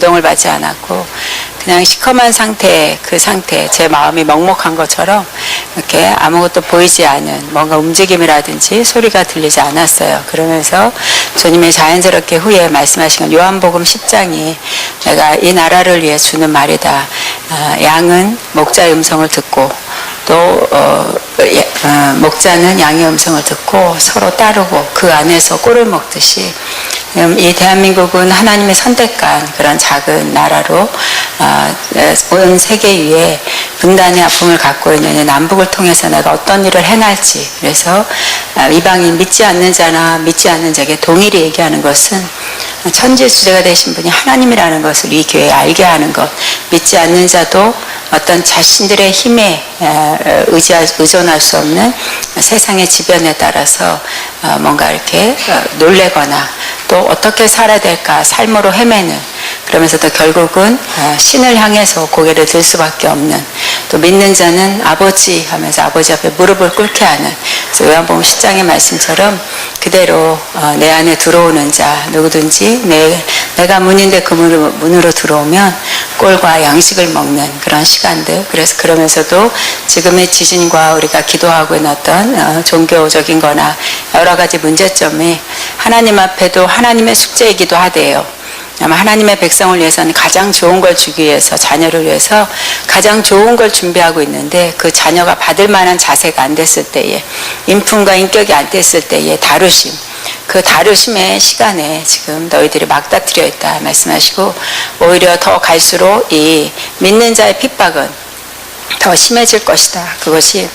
인정을 받지 않았고 그냥 시커먼 상태, 그 상태, 제 마음이 먹먹한 것처럼 이렇게 아무것도 보이지 않은 뭔가 움직임이라든지 소리가 들리지 않았어요. 그러면서 주님이 자연스럽게 후에 말씀하신 건 요한복음 10장이 내가 이 나라를 위해 주는 말이다. 양은 목자의 음성을 듣고 또 목자는 양의 음성을 듣고 서로 따르고 그 안에서 꿀을 먹듯이 이 대한민국은 하나님의 선택한 그런 작은 나라로 온 세계 위에 분단의 아픔을 갖고 있는 남북을 통해서 내가 어떤 일을 행할지, 그래서 이방인 믿지 않는 자나 믿지 않는 자에게 동일히 얘기하는 것은 천지주제가 되신 분이 하나님이라는 것을 이 교회에 알게 하는 것, 믿지 않는 자도 어떤 자신들의 힘에 의존할 수 없는 세상의 지변에 따라서 뭔가 이렇게 놀래거나 또 어떻게 살아야 될까 삶으로 헤매는, 그러면서도 결국은 신을 향해서 고개를 들 수밖에 없는, 또 믿는 자는 아버지 하면서 아버지 앞에 무릎을 꿇게 하는, 그래서 요한복음 10장의 말씀처럼 그대로 내 안에 들어오는 자 누구든지 내가 문인데 그 문으로 들어오면 꿀과 양식을 먹는 그런 시간들. 그래서 그러면서도 지금의 지진과 우리가 기도하고 있는 어떤 종교적인 거나 여러 가지 문제점이 하나님 앞에도 하나님의 숙제이기도 하대요. 아마 하나님의 백성을 위해서는 가장 좋은 걸 주기 위해서, 자녀를 위해서 가장 좋은 걸 준비하고 있는데 그 자녀가 받을 만한 자세가 안 됐을 때에, 인품과 인격이 안 됐을 때의 다루심, 그 다루심의 시간에 지금 너희들이 막다트려 있다 말씀하시고, 오히려 더 갈수록 이 믿는 자의 핍박은 더 심해질 것이다. 그것이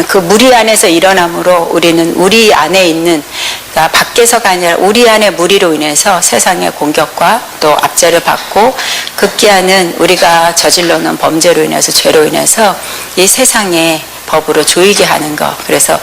그 무리 안에서 일어나므로 우리는 우리 안에 있는, 그러니까 밖에서가 아니라 우리 안의 무리로 인해서 세상의 공격과 또 압제를 받고 급기야는 우리가 저질러 놓은 범죄로 인해서, 죄로 인해서 이 세상의 법으로 조이게 하는 것. 그래서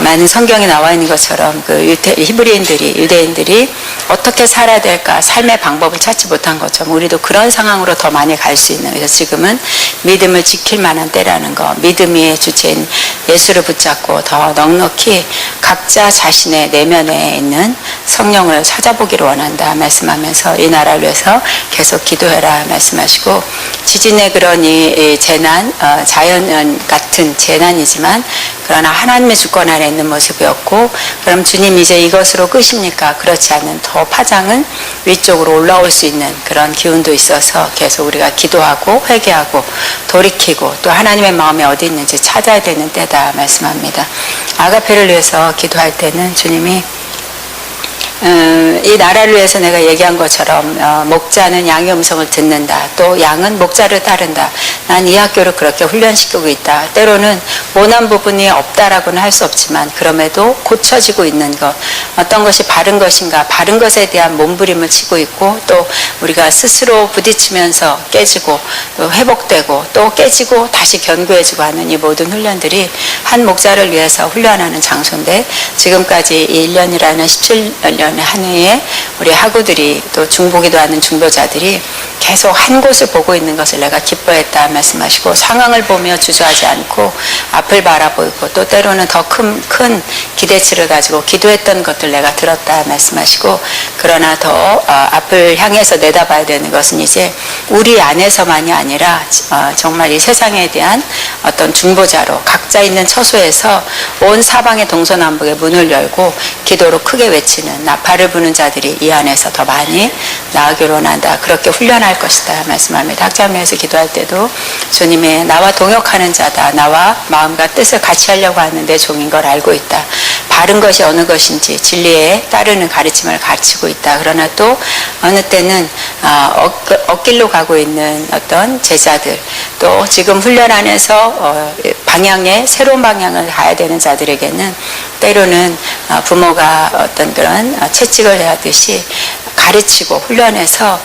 많은 성경에 나와 있는 것처럼 그 유대인들이 어떻게 살아야 될까 삶의 방법을 찾지 못한 것처럼 우리도 그런 상황으로 더 많이 갈 수 있는, 그래서 지금은 믿음을 지킬 만한 때라는 것, 믿음의 주체인 예수를 붙잡고 더 넉넉히 각자 자신의 내면에 있는 성령을 찾아보기를 원한다 말씀하면서 이 나라를 위해서 계속 기도해라 말씀하시고, 지진의 그런 이 재난, 자연 같은 재난이지만 그러나 하나님의 주권 안에 있는 모습이었고, 그럼 주님 이제 이것으로 끝입니까? 그렇지 않은 더 파장은 위쪽으로 올라올 수 있는 그런 기운도 있어서 계속 우리가 기도하고 회개하고 돌이키고 또 하나님의 마음이 어디 있는지 찾아야 되는 때다 말씀합니다. 아가페를 위해서 기도할 때는 주님이 이 나라를 위해서 내가 얘기한 것처럼 목자는 양의 음성을 듣는다. 또 양은 목자를 따른다. 난 이 학교를 그렇게 훈련시키고 있다. 때로는 모난 부분이 없다라고는 할 수 없지만 그럼에도 고쳐지고 있는 것, 어떤 것이 바른 것인가, 바른 것에 대한 몸부림을 치고 있고, 또 우리가 스스로 부딪히면서 깨지고 또 회복되고 또 깨지고 다시 견고해지고 하는 이 모든 훈련들이 한 목자를 위해서 훈련하는 장소인데, 지금까지 이 1년이라는 17년 한 해에 우리 학우들이 또 중보기도 하는 중보자들이 계속 한 곳을 보고 있는 것을 내가 기뻐했다 말씀하시고, 상황을 보며 주저하지 않고 앞을 바라보고 또 때로는 더 큰 기대치를 가지고 기도했던 것들 내가 들었다 말씀하시고, 그러나 더 앞을 향해서 내다봐야 되는 것은 이제 우리 안에서만이 아니라 정말 이 세상에 대한 어떤 중보자로 각자 있는 처소에서 온 사방의 동서남북의 문을 열고 기도로 크게 외치는 나팔을 부는 자들이 이 안에서 더 많이 나아가기로 원한다. 그렇게 훈련할 것이다 말씀합니다. 학자면에서 기도할 때도 주님의 나와 동역하는 자다, 나와 마음과 뜻을 같이 하려고 하는 내 종인 걸 알고 있다. 바른 것이 어느 것인지 진리에 따르는 가르침을 가르치고 있다. 그러나 또 어느 때는 엇길로 가고 있는 어떤 제자들, 또 지금 훈련 안에서 새로운 방향을 가야 되는 자들에게는 때로는 부모가 어떤 그런 채찍을 해하듯이 가르치고 훈련해서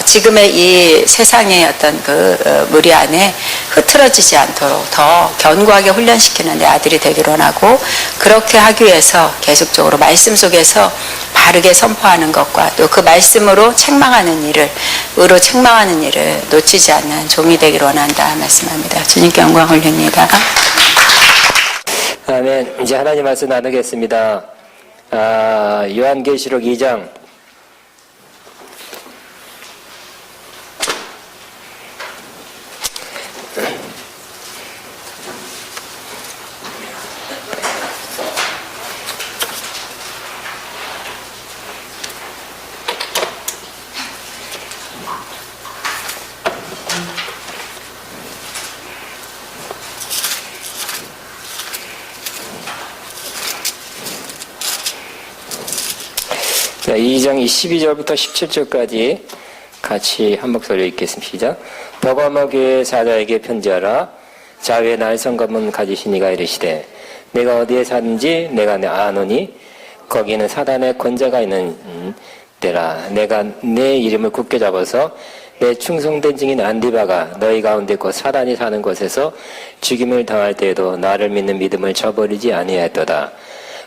지금의 이 세상의 어떤 그 무리 안에 흐트러지지 않도록 더 견고하게 훈련시키는 내 아들이 되기를 원하고, 그렇게 하기 위해서 계속적으로 말씀 속에서 바르게 선포하는 것과 또 그 말씀으로 책망하는 일을, 의로 책망하는 일을 놓치지 않는 종이 되기를 원한다 말씀합니다. 주님께 영광 올립니다. 아멘. 이제 하나님 말씀 나누겠습니다. 요한계시록 2장 이 12절부터 17절까지 같이 한 목소리로 읽겠습니다. 시작. 버가모 교회 사자에게 편지하라. 자외 날성검은 가지신 이가 이르시되 내가 어디에 사는지 내가 아노니 거기는 사단의 권자가 있는 때라. 내가 내 이름을 굳게 잡아서 내 충성된 증인 안디바가 너희 가운데 곧 사단이 사는 곳에서 죽임을 당할 때에도 나를 믿는 믿음을 저버리지 아니하였도다.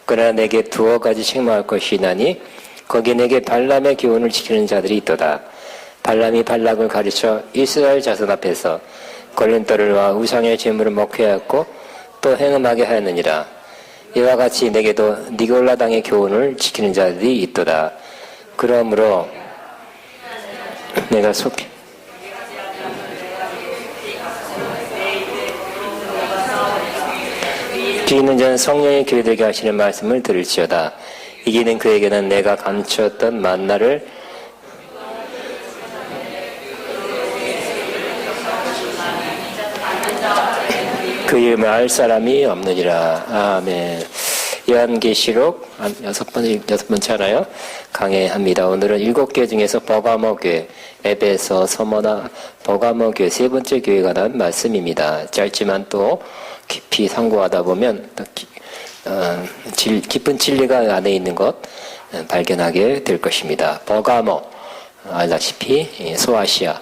그러나 내게 두어 가지 책망할 것이 있나니 거기에 내게 발람의 교훈을 지키는 자들이 있도다. 발람이 발락을 가르쳐 이스라엘 자손 앞에서 걸림돌과 우상의 제물을 먹게 하였고 또 행음하게 하였느니라. 이와 같이 내게도 니골라 당의 교훈을 지키는 자들이 있도다. 그러므로 내가 속해 귀 있는 자는 성령의 교회들에게 하시는 말씀을 들을지어다. 이기는 그에게는 내가 감추었던 만나를 그 이름을 알 사람이 없느니라. 아멘. 요한계시록 여섯 번째 하나요? 강해합니다. 오늘은 7개 중에서 버가모 교회, 에베소, 서머나, 버가모 교회 세 번째 교회가 난 말씀입니다. 짧지만 또 깊이 상고하다 보면 깊은 진리가 안에 있는 것 발견하게 될 것입니다. 버가모, 알다시피 소아시아,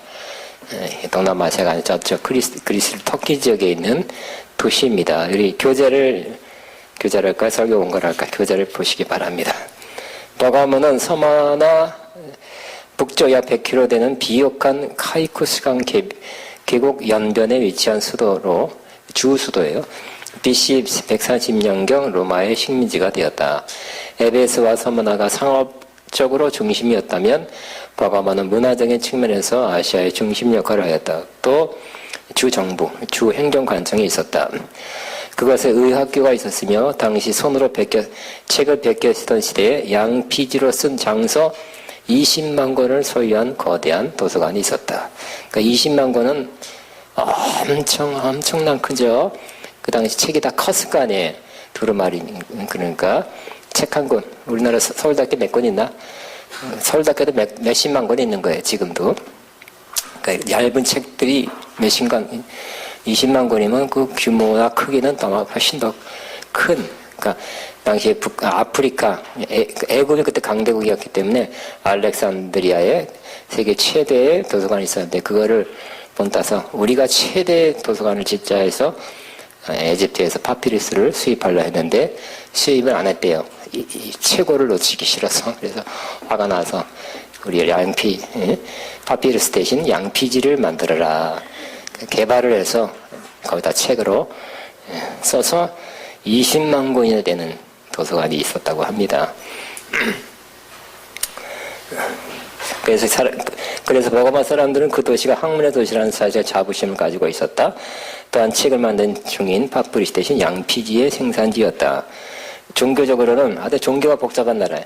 동남아시아가 아니라 저쪽 그리스 터키 지역에 있는 도시입니다. 우리 교재랄까 설교원고랄까 교재를 보시기 바랍니다. 버가모는 서머나 북쪽 약 100km 되는 비옥한 카이쿠스강 계곡 연변에 위치한 주 수도예요. BC 140년경 로마의 식민지가 되었다. 에베소와 서머나가 상업적으로 중심이었다면 버가모는 문화적인 측면에서 아시아의 중심 역할을 하였다. 또 주정부, 주행정관청이 있었다. 그것에 의학교가 있었으며 당시 손으로 책을 베껴 쓰던 시대에 양피지로 쓴 장서 20만 권을 소유한 거대한 도서관이 있었다. 그러니까 20만 권은 엄청난 크죠. 그 당시 책이 다 컸을 거 아니에요. 두루마리. 그러니까 책 한 권. 우리나라 서울대학교 몇 권 있나? 서울대학교도 몇십만 권 있는 거예요. 지금도. 그러니까 얇은 책들이 몇십 권, 20만 권이면 그 규모나 크기는 훨씬 더 큰. 그러니까 당시에 아프리카, 애굽이 그때 강대국이었기 때문에 알렉산드리아에 세계 최대의 도서관이 있었는데 그거를 본따서 우리가 최대 도서관을 짓자 해서 에집트에서 파피루스를 수입하려 했는데 수입을 안 했대요. 이 최고를 놓치기 싫어서. 그래서 화가 나서 우리 파피루스 대신 양피지를 만들어라. 개발을 해서 거기다 책으로 써서 20만 권이나 되는 도서관이 있었다고 합니다. 그래서 버가모 사람들은 그 도시가 학문의 도시라는 사실에 자부심을 가지고 있었다. 또한 책을 만든 중인 파피루스 대신 양피지의 생산지였다. 종교적으로는 아주 종교가 복잡한 나라예요.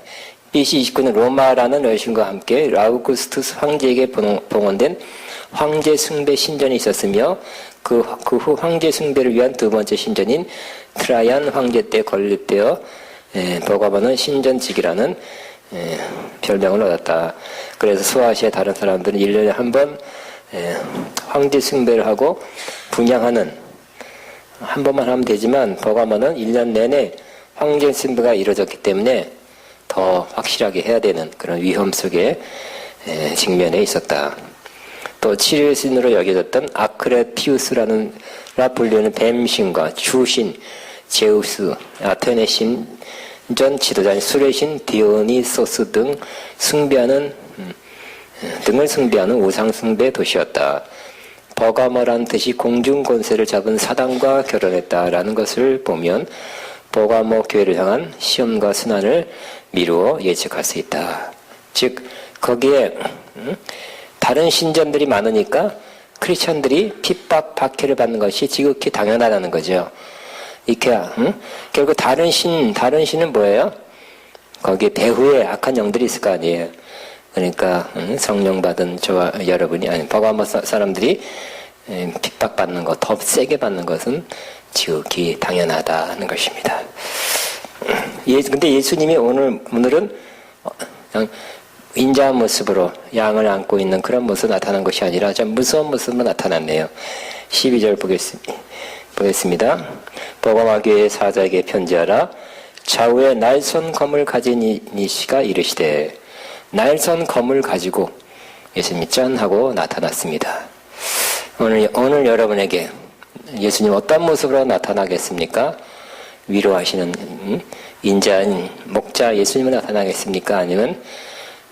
BC 29년 로마라는 여신과 함께 아우구스투스 황제에게 봉헌된 황제 숭배 신전이 있었으며 그 후 황제 숭배를 위한 두 번째 신전인 트라이안 황제 때 건립되어 버가모는 신전직이라는 별명을 얻었다. 그래서 소아시아 다른 사람들은 1년에 한 번 황제 숭배를 하고 분양하는 한 번만 하면 되지만 버가모는 1년 내내 황제 숭배가 이루어졌기 때문에 더 확실하게 해야 되는 그런 위험 속에 직면해 있었다. 또 치료의 신으로 여겨졌던 아크레티우스라는 불리는 뱀신과 주신 제우스, 아테네 신전 지도자인 술의 신 디오니소스 등을 숭배하는 우상 숭배 도시였다. 버가모란 뜻이 공중 권세를 잡은 사단과 결혼했다라는 것을 보면 버가모 교회를 향한 시험과 순환을 미루어 예측할 수 있다. 즉 거기에 다른 신전들이 많으니까 크리스천들이 핍박 박해를 받는 것이 지극히 당연하다는 거죠. 이케아 결국 다른 신은 뭐예요? 거기에 배후에 악한 영들이 있을 거 아니에요. 그러니까 성령 받은 저와 여러분이 아니 버가모 사람들이 핍박받는 것, 더 세게 받는 것은 지극히 당연하다는 것입니다. 근데 예수님이 오늘은 그냥 인자한 모습으로 양을 안고 있는 그런 모습으로 나타난 것이 아니라 좀 무서운 모습으로 나타났네요. 12절 보겠습니다. 버가마 교회 사자에게 편지하라. 좌우에 날선 검을 가진 이시가 이르시되, 날선 검을 가지고 예수님이 짠 하고 나타났습니다. 오늘 여러분에게 예수님 어떤 모습으로 나타나겠습니까? 위로하시는 인자한 목자 예수님은 나타나겠습니까? 아니면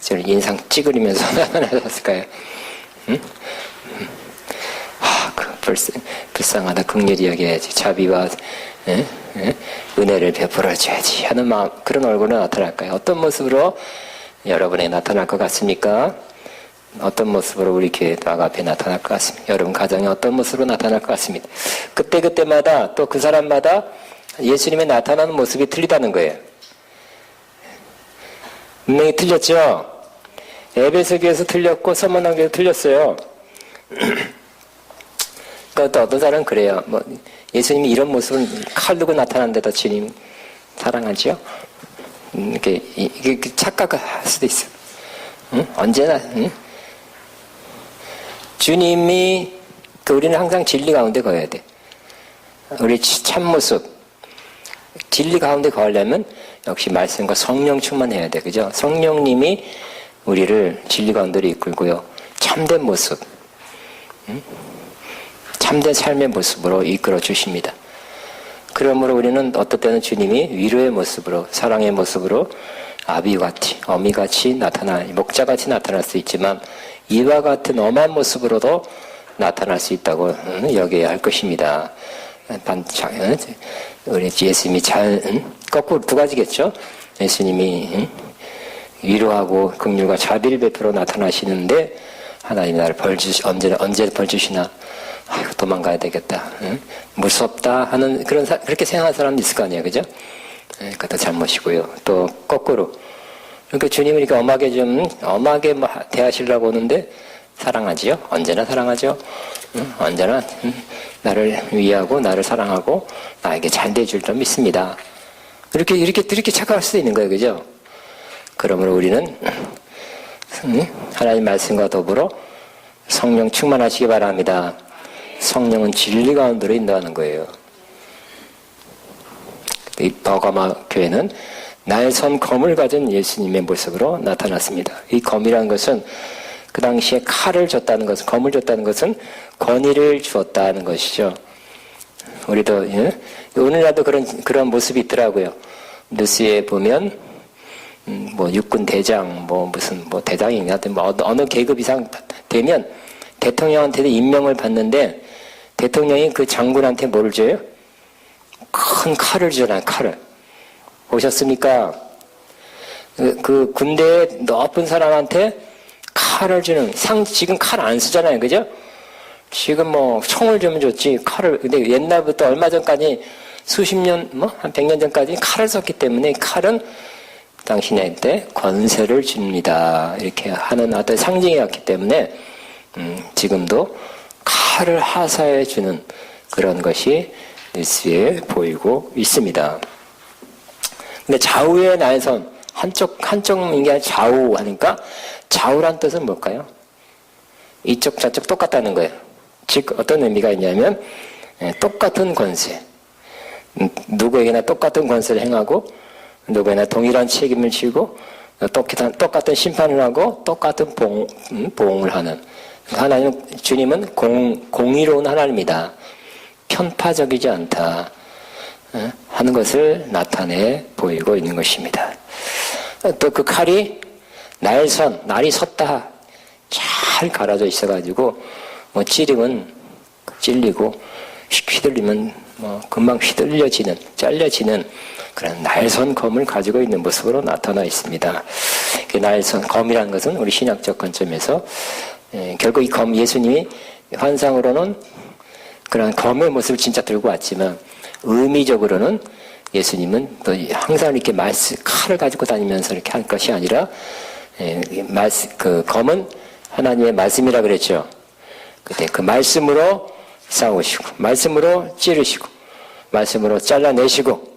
저를 인상 찌그리면서 나타나셨을까요? 불쌍하다. 긍휼히 여겨야지. 자비와 은혜를 베풀어줘야지 하는 마음, 그런 얼굴로 나타날까요? 어떤 모습으로 여러분에게 나타날 것 같습니까? 어떤 모습으로 우리 교회 앞에 나타날 것 같습니다. 여러분 가정에 어떤 모습으로 나타날 것 같습니다. 그때마다 또 그 사람마다 예수님의 나타나는 모습이 틀리다는 거예요. 분명히 틀렸죠? 에베소 교회에서 틀렸고 서문안 교회에서 틀렸어요. 또 어떤 사람은 그래요. 예수님이 이런 모습을 칼 들고 나타난데도 주님 사랑하죠? 이게 착각할 수도 있어. 언제나, 주님이, 우리는 항상 진리 가운데 거해야 돼. 우리 참모습, 진리 가운데 거하려면 역시 말씀과 성령 충만해야 돼. 그죠? 성령님이 우리를 진리 가운데로 이끌고요. 참된 모습, 참된 삶의 모습으로 이끌어 주십니다. 그러므로 우리는 어떨 때는 주님이 위로의 모습으로, 사랑의 모습으로 아비같이, 어미같이 목자같이 나타날 수 있지만 이와 같은 엄한 모습으로도 나타날 수 있다고 여겨야 할 것입니다. 우리 예수님이 거꾸로 두 가지겠죠? 예수님이 위로하고 긍휼과 자비를 베풀어 나타나시는데 하나님 나를 언제 벌 주시나? 아이고, 도망가야 되겠다. 무섭다 하는 그렇게 생각하는 사람도 있을 거 아니에요. 그죠? 그것도 잘못이고요. 또 거꾸로. 그러니까 주님은 이렇게 엄하게 대하시려고 오는데 사랑하지요? 언제나 사랑하죠? 언제나 나를 위하고 나를 사랑하고 나에게 잘 대줄 줄 믿습니다. 이렇게 착각할 수도 있는 거예요. 그죠? 그러므로 우리는 하나님 말씀과 더불어 성령 충만하시기 바랍니다. 성령은 진리 가운데로 인도하는 거예요. 이 버가마 교회는 날선 검을 가진 예수님의 모습으로 나타났습니다. 이 검이라는 것은 그 당시에 칼을 줬다는 것은, 검을 줬다는 것은 권위를 주었다는 것이죠. 우리도 오늘날도 그런 모습이 있더라고요. 뉴스에 보면 육군 대장 무슨 대장이 하여튼 어느 계급 이상 되면 대통령한테도 임명을 받는데 대통령이 그 장군한테 뭐를 줘요? 큰 칼을 주잖아요. 칼을. 보셨습니까? 그 군대에 높은 사람한테 칼을 주는, 지금 칼 안 쓰잖아요. 그죠? 지금 총을 주면 좋지. 근데 옛날부터 얼마 전까지 수십 년, 한 100년 전까지 칼을 썼기 때문에 칼은 당신한테 권세를 줍니다. 이렇게 하는 어떤 상징이었기 때문에, 지금도 칼을 하사해 주는 그런 것이 뉴스에 보이고 있습니다. 근데 좌우의 날선, 한쪽인 게 좌우 하니까 좌우란 뜻은 뭘까요? 이쪽 저쪽 똑같다는 거예요. 즉 어떤 의미가 있냐면 똑같은 권세, 누구에게나 똑같은 권세를 행하고 누구에게나 동일한 책임을 지고 똑같은 심판을 하고 똑같은 보응을 하는 하나님, 주님은 공의로운 하나님이다. 편파적이지 않다 하는 것을 나타내 보이고 있는 것입니다. 또 그 칼이 날이 섰다 잘 갈아져 있어가지고 찌르면 찔리고 휘둘리면 금방 잘려지는 그런 날선 검을 가지고 있는 모습으로 나타나 있습니다. 그 날선 검이라는 것은 우리 신학적 관점에서 결국 이 검, 예수님이 환상으로는 그런 검의 모습을 진짜 들고 왔지만 의미적으로는 예수님은 또 항상 이렇게 칼을 가지고 다니면서 이렇게 할 것이 아니라 그 검은 하나님의 말씀이라 그랬죠. 그때 그 말씀으로 싸우시고 말씀으로 찌르시고 말씀으로 잘라내시고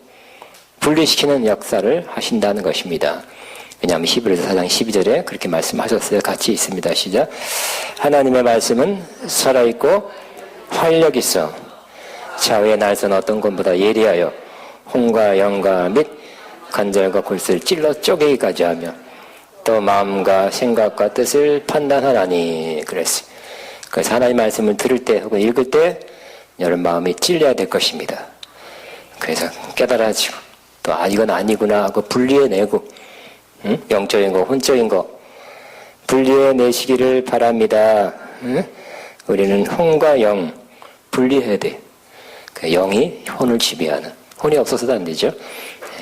분리시키는 역사를 하신다는 것입니다. 왜냐하면 히브리서 4장 12절에 그렇게 말씀하셨어요. 같이 있습니다. 시작. 하나님의 말씀은 살아있고 활력 있어 좌우의 날선 어떤 것보다 예리하여 혼과 영과 및 관절과 골수를 찔러 쪼개기까지 하며 또 마음과 생각과 뜻을 판단하나니 그랬어요. 그래서 하나님 말씀을 들을 때 혹은 읽을 때 여러분 마음이 찔려야 될 것입니다. 그래서 깨달아지고 또 이건 아니구나 하고 분리해내고 영적인 거 혼적인 거 분리해내시기를 바랍니다. 우리는 혼과 영 분리해야 돼. 그 영이 혼을 지배하는, 혼이 없어서도 안 되죠.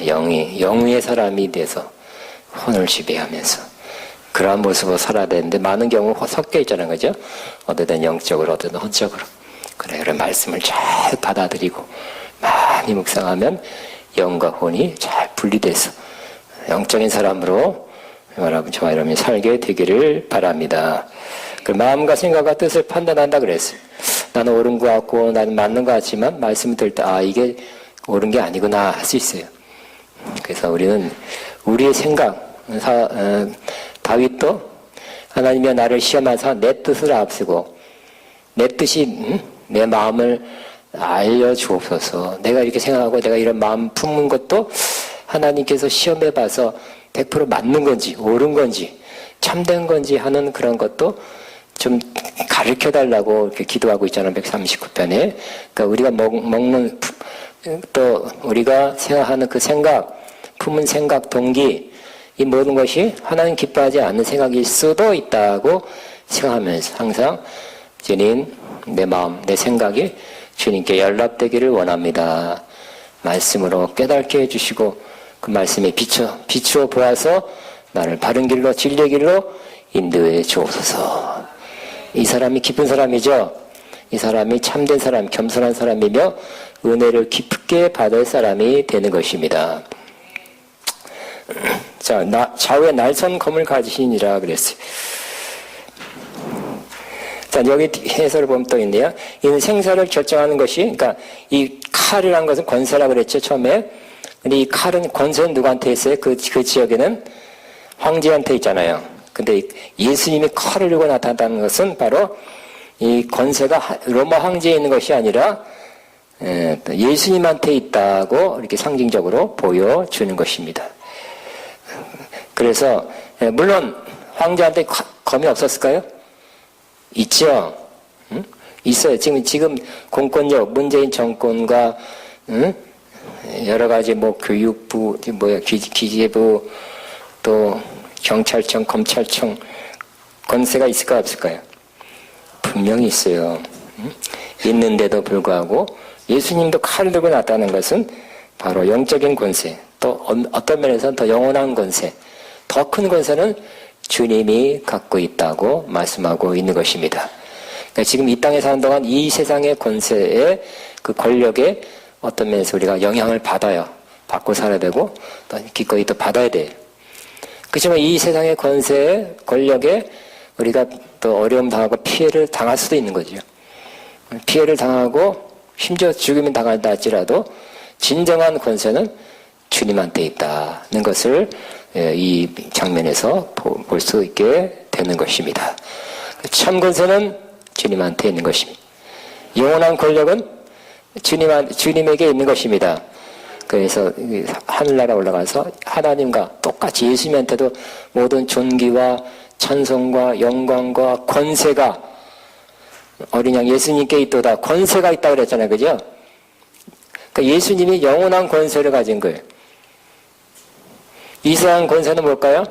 영의 사람이 돼서 혼을 지배하면서 그러한 모습으로 살아야 되는데 많은 경우 섞여 있잖아요. 그죠? 어디든 영적으로 어디든 혼적으로. 그래, 그런 말씀을 잘 받아들이고 많이 묵상하면 영과 혼이 잘 분리돼서 영적인 사람으로 저와 여러분이 살게 되기를 바랍니다. 그 마음과 생각과 뜻을 판단한다 그랬어요. 나는 옳은 것 같고 나는 맞는 것 같지만 말씀을 들을 때 이게 옳은 게 아니구나 할 수 있어요. 그래서 우리는 우리의 생각, 다윗도 하나님이 나를 시험하사 내 뜻을 앞세고 내 뜻이 내 마음을 알려주옵소서. 내가 이렇게 생각하고 내가 이런 마음 품는 것도 하나님께서 시험해 봐서 100% 맞는 건지 옳은 건지 참된 건지 하는 그런 것도 좀 가르쳐 달라고 이렇게 기도하고 있잖아요. 139편에. 그러니까 우리가 먹는 또 우리가 생각하는 그 생각, 품은 생각, 동기 이 모든 것이 하나님 기뻐하지 않는 생각일 수도 있다고 생각하면서 항상 주님 내 마음, 내 생각이 주님께 연락되기를 원합니다. 말씀으로 깨닫게 해주시고 그 말씀에 비추어 보아서 나를 바른 길로 진리의 길로 인도해 주옵소서. 이 사람이 기쁜 사람이죠. 이 사람이 참된 사람, 겸손한 사람이며 은혜를 깊게 받을 사람이 되는 것입니다. 자, 좌우에 날선 검을 가지시니라 그랬어요. 자, 여기 해설을 보면 또 있네요. 이는 생사를 결정하는 것이, 그러니까 이 칼이라는 것은 권세라 그랬죠, 처음에. 근데 이 칼은 권세는 누구한테 있어요? 그 지역에는 황제한테 있잖아요. 근데 예수님이 칼을 들고 나타났다는 것은 바로 이 권세가 로마 황제에 있는 것이 아니라 예수님한테 있다고 이렇게 상징적으로 보여주는 것입니다. 그래서 물론 황제한테 검이 없었을까요? 있죠. 응? 있어요. 지금 공권력, 문재인 정권과 여러 가지 교육부, 기재부, 또 경찰청, 검찰청 권세가 있을까 없을까요? 분명히 있어요. 있는데도 불구하고 예수님도 칼을 들고 나타나는 것은 바로 영적인 권세, 또 어떤 면에서는 더 영원한 권세, 더 큰 권세는 주님이 갖고 있다고 말씀하고 있는 것입니다. 그러니까 지금 이 땅에 사는 동안 이 세상의 권세의 그 권력에 어떤 면에서 우리가 영향을 받아요. 받고 살아야 되고 또 기꺼이 또 받아야 돼요. 그렇지만 이 세상의 권세의 권력에 우리가 또 어려움 당하고 피해를 당할 수도 있는 거죠. 피해를 당하고 심지어 죽음이 당한다 할지라도 진정한 권세는 주님한테 있다는 것을 이 장면에서 볼 수 있게 되는 것입니다. 참 권세는 주님한테 있는 것입니다. 영원한 권력은 주님에게 있는 것입니다. 그래서 하늘나라 올라가서 하나님과 똑같이 예수님한테도 모든 존귀와 찬송과 영광과 권세가 어린 양 예수님께 있도다. 권세가 있다고 그랬잖아요. 그죠? 그러니까 예수님이 영원한 권세를 가진 거예요. 이상한 권세는 뭘까요?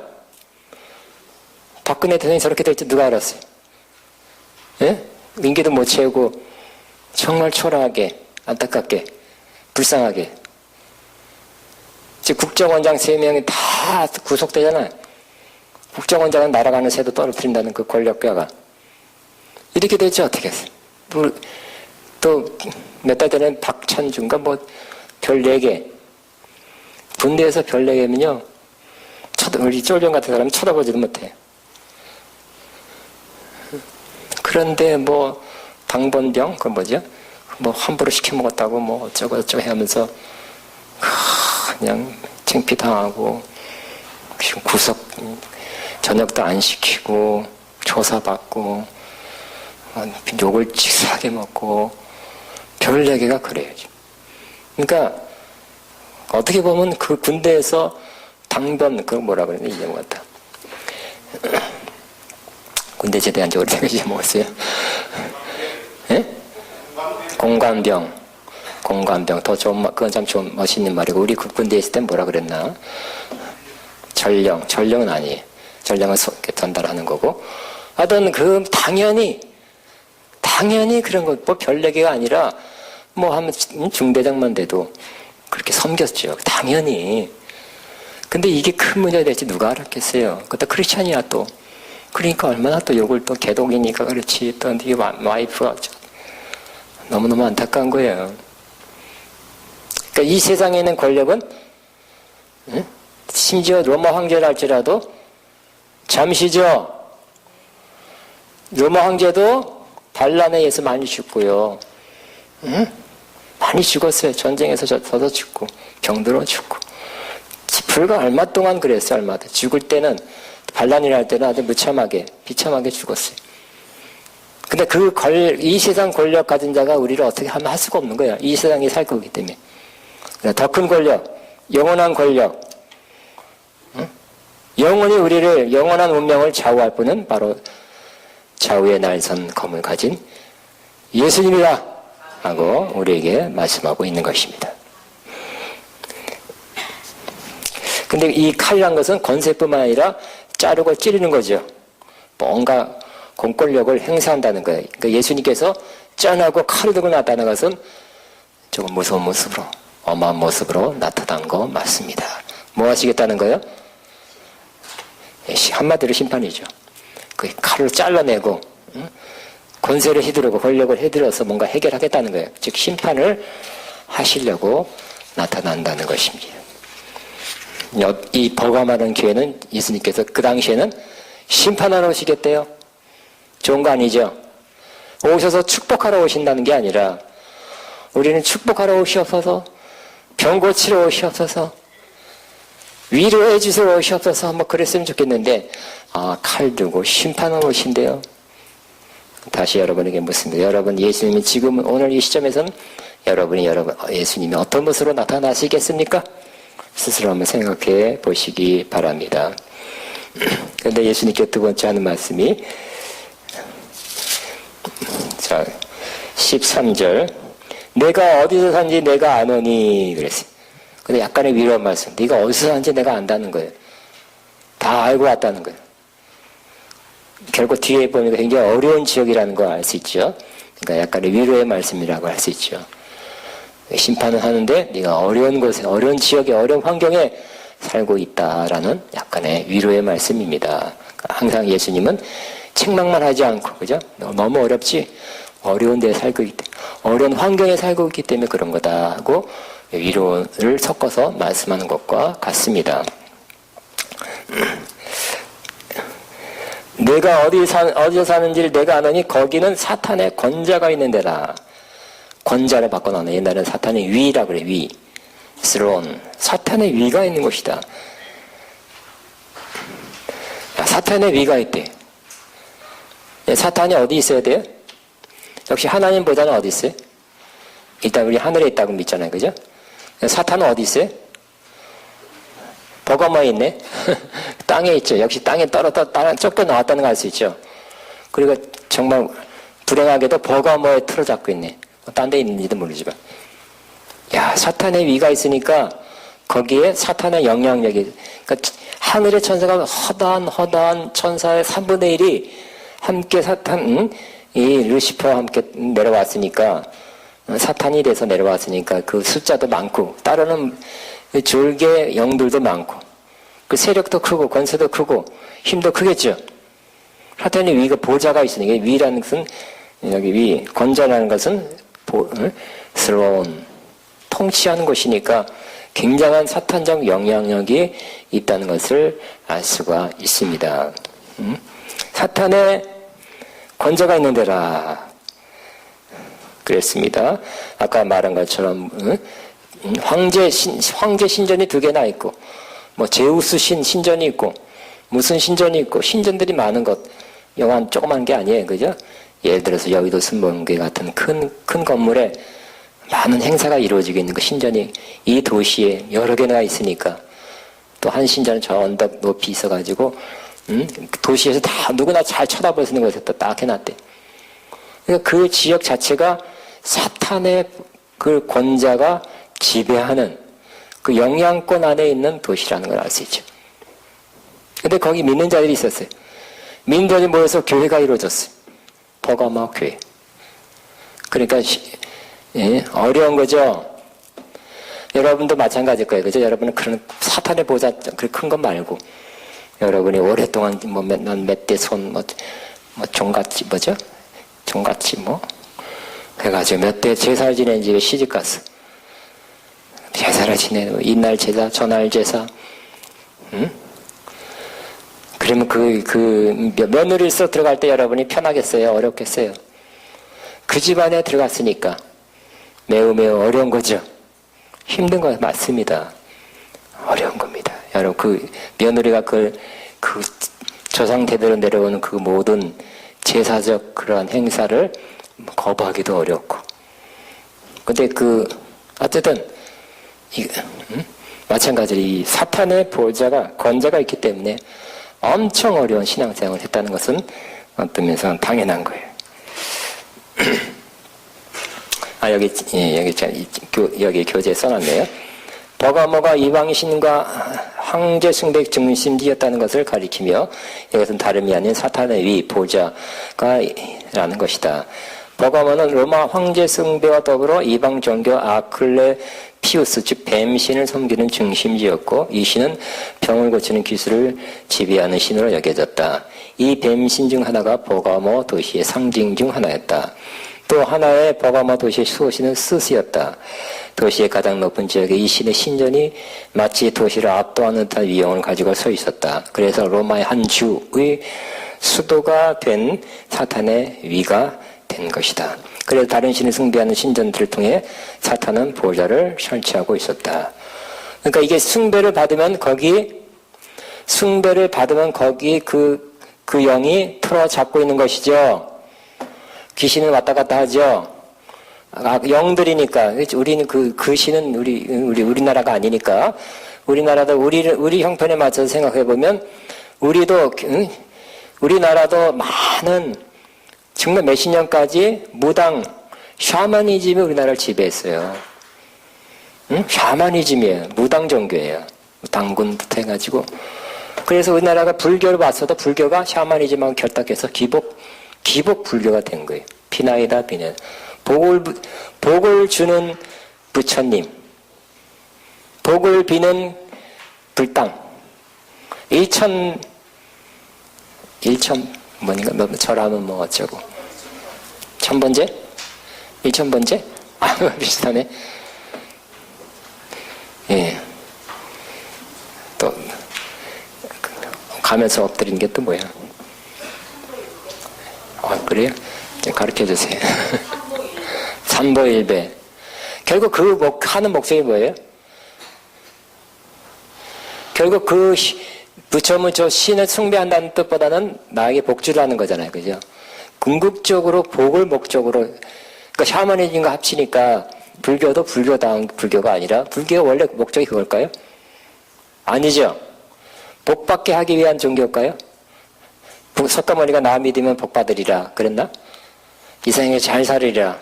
박근혜 대통령이 저렇게 될지 누가 알았어요? 예? 민기도 못 채우고 정말 초라하게 안타깝게 불쌍하게 지금 국정원장 3명이 다 구속되잖아요. 국정원장은 날아가는 새도 떨어뜨린다는 그 권력가가 이렇게 되죠. 어떻게 했어요? 또 몇 달 전에 박찬준가 별 4개 군대에서 별 4개면요 우리 쫄병 같은 사람은 쳐다보지도 못해요. 그런데 당번병 함부로 시켜 먹었다고 어쩌고 저쩌고 하면서 그냥 창피당하고 구속, 저녁도 안 시키고, 조사받고, 욕을 치사하게 먹고, 별 얘기가 그래요. 그러니까, 어떻게 보면 그 군대에서 당번, 그 뭐라 그러냐, 잊어먹었다. 군대 제대한 지 오래돼서 잊어먹었어요. 예? 공관병. 더 좋은, 그건 참 좀 멋있는 말이고, 우리 국군대에 있을 땐 뭐라 그랬나? 전령은 아니에요. 전령은 전달하는 거고. 하여튼, 당연히 그런 거, 뭐 별 얘기가 아니라, 뭐 하면 중대장만 돼도 그렇게 섬겼죠. 당연히. 근데 이게 큰 문제가 될지 누가 알았겠어요. 그것도 크리스찬이야 또. 그러니까 얼마나 또 욕을 또 개독이니까 그렇지. 또 네 와이프가 너무너무 안타까운 거예요. 그러니까 이 세상에 있는 권력은 심지어 로마 황제랄지라도 잠시죠. 로마 황제도 반란에 의해서 많이 죽고요. 많이 죽었어요. 전쟁에서 저도 죽고 병들어 죽고. 불과 얼마 동안 그랬어요. 얼마 동안. 죽을 때는 반란이라 할 때는 아주 비참하게 죽었어요. 근데 이 세상 권력 가진 자가 우리를 어떻게 하면 할 수가 없는 거예요. 이 세상에 살 거기 때문에. 더 큰 권력, 영원한 권력, 영원히 우리를, 영원한 운명을 좌우할 분은 바로 좌우의 날선 검을 가진 예수님이라 하고 우리에게 말씀하고 있는 것입니다. 근데 이 칼이란 것은 권세뿐만 아니라 자르고 찌르는 거죠. 뭔가 공권력을 행사한다는 거예요. 그러니까 예수님께서 짠하고 칼을 들고 나타나는 것은 조금 무서운 모습으로, 엄한 모습으로 나타난 거 맞습니다. 뭐 하시겠다는 거예요? 한마디로 심판이죠. 그 칼을 잘라내고 권세를 휘두르고 권력을 휘두르서 뭔가 해결하겠다는 거예요. 즉 심판을 하시려고 나타난다는 것입니다. 이 버가마는 교회는 예수님께서 그 당시에는 심판하러 오시겠대요. 좋은 거 아니죠? 오셔서 축복하러 오신다는 게 아니라 우리는 축복하러 오시옵소서, 병 고치러 오시옵소서, 위로해 주세요 오시옵소서 뭐 그랬으면 좋겠는데 칼 들고 심판하러 오신대요. 다시 여러분에게 묻습니다. 여러분 예수님이 지금 오늘 이 시점에서는 예수님이 어떤 모습으로 나타나시겠습니까? 스스로 한번 생각해 보시기 바랍니다. 그런데 예수님께 두 번째 하는 말씀이 13절 내가 어디서 산지 내가 아노니 그랬어요. 근데 약간의 위로한 말씀. 네가 어디서 산지 내가 안다는 거예요. 다 알고 왔다는 거예요. 결국 뒤에 보면 굉장히 어려운 지역이라는 걸 알 수 있죠. 그러니까 약간의 위로의 말씀이라고 할 수 있죠. 심판을 하는데 네가 어려운 곳에, 어려운 지역에, 어려운 환경에 살고 있다라는 약간의 위로의 말씀입니다. 항상 예수님은 책망만 하지 않고, 그죠? 너무 어렵지? 어려운 데에 살고 있기 때문에, 어려운 환경에 살고 있기 때문에 그런 거다 하고 위로를 섞어서 말씀하는 것과 같습니다. 내가 어디서 사는지를 내가 아노니 거기는 사탄의 권자가 있는 데라. 권자를 바꿔놓네. 옛날에는 사탄의 위라 그래. 위. 스론. 사탄의 위가 있는 곳이다. 사탄의 위가 있대. 사탄이 어디 있어야 돼요? 역시 하나님보다는 어디 있어요? 일단 우리 하늘에 있다고 믿잖아요. 그죠? 사탄은 어디 있어요? 버거머에 있네. 땅에 있죠. 역시 땅에 쫓겨 나왔다는 걸 알 수 있죠. 그리고 정말 불행하게도 버거머에 틀어잡고 있네. 딴 데 있는지도 모르지만. 야, 사탄의 위가 있으니까 거기에 사탄의 영향력이, 그러니까 하늘의 천사가 허다한 천사의 3분의 1이 함께 이 루시퍼와 함께 내려왔으니까, 사탄이 돼서 내려왔으니까 그 숫자도 많고, 따르는 졸개 영들도 많고, 그 세력도 크고, 권세도 크고, 힘도 크겠죠. 사탄의 위가 보좌가 있으니까, 위라는 것은, 여기 위, 권자라는 것은, 스러운, 통치하는 것이니까 굉장한 사탄적 영향력이 있다는 것을 알 수가 있습니다. 사탄의 권자가 있는 데라 그랬습니다. 아까 말한 것처럼 황제 신전이 2개나 있고 뭐 제우스 신전이 있고 무슨 신전이 있고 신전들이 많은 것 영한 조그만 게 아니에요, 그죠? 예를 들어서 여의도 순복음교회 같은 큰 건물에 많은 행사가 이루어지고 있는 그 신전이 이 도시에 여러 개나 있으니까 또 한 신전은 저 언덕 높이 있어가지고 도시에서 다 누구나 잘 쳐다볼 수 있는 곳에 또 딱 해놨대. 그러니까 그 지역 자체가 사탄의 그 권자가 지배하는 그 영향권 안에 있는 도시라는 걸 알 수 있죠. 근데 거기 믿는 자들이 있었어요. 믿는 자들이 모여서 교회가 이루어졌어요. 버가모 교회. 그러니까 어려운 거죠. 여러분도 마찬가지일 거예요. 그죠? 여러분은 그런 사탄의 보좌 그 큰 것 말고 여러분이 오랫동안 뭐 몇 대 손 뭐 종같이 뭐죠? 종같이 뭐 해가지고 몇 대 제사를 지낸 집에 시집 갔어. 제사를 지내고 이날 제사 저날 제사 그러면 그 며느리로서 들어갈 때 여러분이 편하겠어요? 어렵겠어요? 그 집안에 들어갔으니까 매우 어려운 거죠. 힘든 거 맞습니다. 어려운 겁니다. 여러분 그 며느리가 그 조상대대로 내려오는 그 모든 제사적 그러한 행사를 거부하기도 어렵고. 근데 어쨌든 마찬가지로 이 사탄의 권자가 있기 때문에 엄청 어려운 신앙생활을 했다는 것은 어떤 면에서는 당연한 거예요. 여기 교재에 써놨네요. 버가모가 이방인 신과 황제 숭배 중심지였다는 것을 가리키며 이것은 다름이 아닌 사탄의 위 보좌가라는 것이다. 버가모는 로마 황제 숭배와 더불어 이방 종교 아클레피우스 즉 뱀신을 섬기는 중심지였고 이 신은 병을 고치는 기술을 지배하는 신으로 여겨졌다. 이 뱀신 중 하나가 버가모 도시의 상징 중 하나였다. 또 하나의 버가모 도시의 수호신은 스스였다. 도시의 가장 높은 지역에 이 신의 신전이 마치 도시를 압도하는 듯한 위용을 가지고 서 있었다. 그래서 로마의 한 주의 수도가 된 사탄의 위가 된 것이다. 그래서 다른 신을 숭배하는 신전들을 통해 사탄은 보좌를 설치하고 있었다. 그러니까 이게 숭배를 받으면 거기 그 영이 틀어 잡고 있는 것이죠. 귀신은 왔다 갔다 하죠. 영들이니까. 우리는 그 신은 우리나라가 아니니까. 우리나라도 우리 형편에 맞춰서 생각해 보면 우리나라도 많은 정말 몇십 년까지 무당 샤머니즘이 우리나라를 지배했어요. 샤머니즘이에요. 무당 종교예요. 당군부터 해가지고. 그래서 우리나라가 불교를 봤어도 불교가 샤머니즘하고 결탁해서 기복 불교가 된 거예요. 비나이다 비는 복을 주는 부처님, 복을 비는 불당, 일천 뭐니까 절하면 뭐 어쩌고 천번제, 일천번제, 비슷하네. 예. 또 가면서 엎드리는 게 또 뭐야? 그래요? 가르쳐 주세요. 삼보일배. 결국 하는 목적이 뭐예요? 결국 부처는 저 신을 숭배한다는 뜻보다는 나에게 복주를 하는 거잖아요. 그죠? 궁극적으로 복을 목적으로, 그러니까 샤머니즘과 합치니까 불교도 불교다운 불교가 아니라 불교가 원래 목적이 그걸까요? 아니죠. 복받게 하기 위한 종교일까요? 석가모니가 나 믿으면 복받으리라 그랬나? 이 생에 잘 살으리라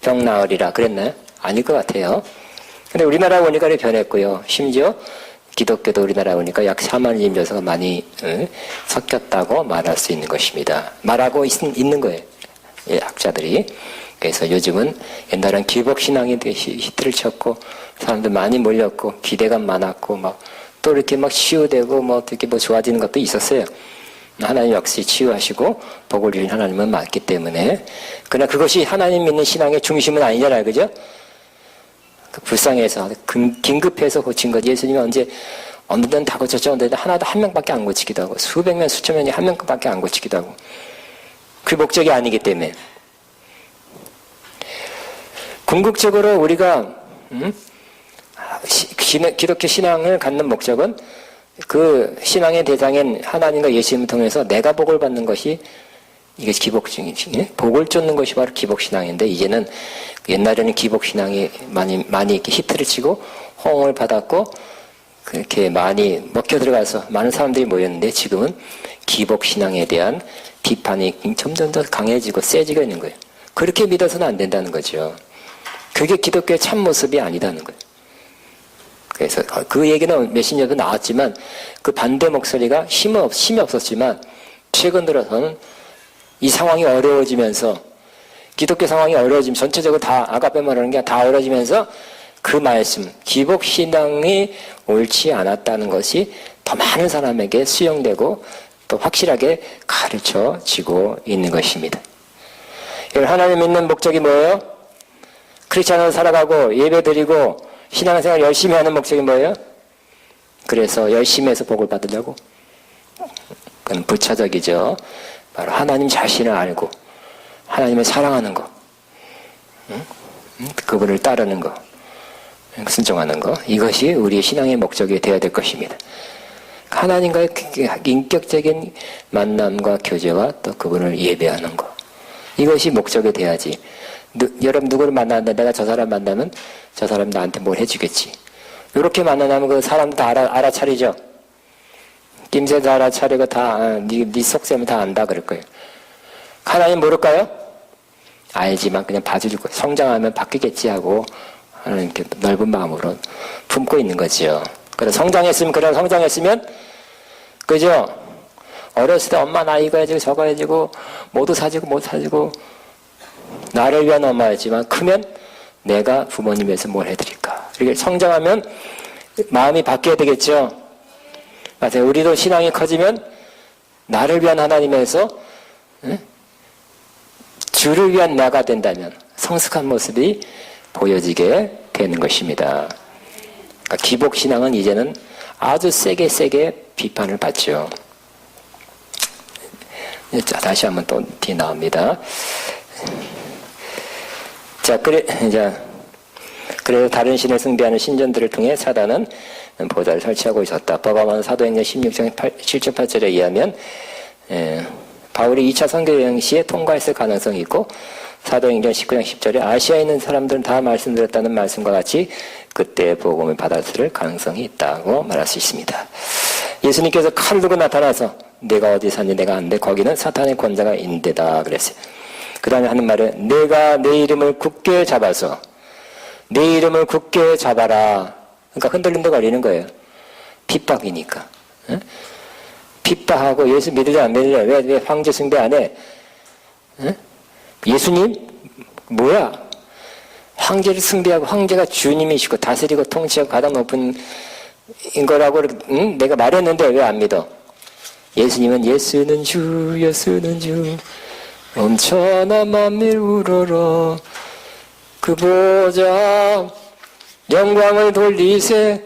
병 나으리라 그랬나요? 아닐 것 같아요. 근데 우리나라 오니까 변했고요. 심지어 기독교도 우리나라 오니까 약 4만 인 묘사가 많이 섞였다고 말할 수 있는 것입니다. 말하고 있는 거예요. 예, 학자들이. 그래서 요즘은 옛날엔 기복신앙이 히트를 쳤고 사람들 많이 몰렸고 기대감 많았고 또 이렇게 치유되고 이렇게 좋아지는 것도 있었어요. 하나님 역시 치유하시고 복을 주신 하나님은 맞기 때문에. 그러나 그것이 하나님 믿는 신앙의 중심은 아니잖아요. 그죠? 불쌍해서 긴급해서 고친 것. 예수님이 언제 어느 데는 다 고쳤죠. 어느 데는 하나도 한 명밖에 안 고치기도 하고 수백 명 수천 명이 한 명밖에 안 고치기도 하고. 그 목적이 아니기 때문에. 궁극적으로 우리가 기독교 신앙을 갖는 목적은 그 신앙의 대상인 하나님과 예수님을 통해서 내가 복을 받는 것이 이게 기복신앙이 복을 쫓는 것이 바로 기복신앙인데 이제는 옛날에는 기복신앙이 많이 이렇게 히트를 치고 호응을 받았고 그렇게 많이 먹혀 들어가서 많은 사람들이 모였는데 지금은 기복신앙에 대한 비판이 점점 더 강해지고 세지고 있는 거예요. 그렇게 믿어서는 안 된다는 거죠. 그게 기독교의 참 모습이 아니다는 거예요. 그래서 그 얘기는 몇십 년도 나왔지만 그 반대 목소리가 힘이 없었지만 최근 들어서는 이 상황이 어려워지면서 기독교 상황이 어려워지면 전체적으로 다 아까페 말하는 게 다 어려워지면서 그 말씀 기복신앙이 옳지 않았다는 것이 더 많은 사람에게 수용되고 또 확실하게 가르쳐지고 있는 것입니다. 하나님 믿는 목적이 뭐예요? 크리스찬으로 살아가고 예배드리고 신앙생활 열심히 하는 목적이 뭐예요? 그래서 열심히 해서 복을 받으려고? 그건 부차적이죠. 바로 하나님 자신을 알고 하나님을 사랑하는 거, 그분을 따르는 거, 순종하는 거, 이것이 우리의 신앙의 목적이 되어야 될 것입니다. 하나님과의 인격적인 만남과 교제와 또 그분을 예배하는 거, 이것이 목적이 돼야지. 여러분 누구를 만나는데 내가 저 사람 만나면 저 사람 나한테 뭘 해주겠지. 이렇게 만나면 그 사람도 다 알아차리죠. 김새도 알아차리고 네 속셈을 다 안다 그럴 거예요. 하나님 모를까요? 알지만 그냥 봐줄 거예요. 성장하면 바뀌겠지 하고 하나님께 넓은 마음으로 품고 있는 거죠. 그래서 성장했으면 그죠? 어렸을 때 엄마 나 이거 해주고 저거 해주고 모두 사주고 못 사주고 나를 위한 엄마였지만 크면 내가 부모님 위해서 뭘 해드릴까. 이렇게 성장하면 마음이 바뀌어야 되겠죠. 맞아요. 우리도 신앙이 커지면 나를 위한 하나님에서 주를 위한 나가 된다면 성숙한 모습이 보여지게 되는 것입니다. 그러니까 기복신앙은 이제는 아주 세게 비판을 받죠. 자, 다시 한번 또 뒤에 나옵니다. 자, 그래서 다른 신을 숭배하는 신전들을 통해 사단은 보좌를 설치하고 있었다. 버가만 사도행전 16장 7절 8절에 의하면 바울이 2차 선교 여행 시에 통과했을 가능성이 있고 사도행전 19장 10절에 아시아에 있는 사람들은 다 말씀드렸다는 말씀과 같이 그때 복음을 받았을 가능성이 있다고 말할 수 있습니다. 예수님께서 칼을 들고 나타나서 내가 어디 사니 내가 안 돼. 거기는 사탄의 권자가 있는데다 그랬어요. 그 다음에 하는 말은 내가 내 이름을 굳게 잡아서 내 이름을 굳게 잡아라. 그러니까 흔들린다 거리는 거예요. 핍박이니까. 응? 핍박하고 예수 믿으려 안 믿으려 왜 황제 숭배 안 해? 응? 예수님? 뭐야? 황제를 숭배하고 황제가 주님이시고 다스리고 통치하고 가장 높은 거라고 응? 내가 말했는데 왜 안 믿어? 예수님은 예수는 주 넘쳐나 만밀 우러러 그 보좌 영광을 돌리세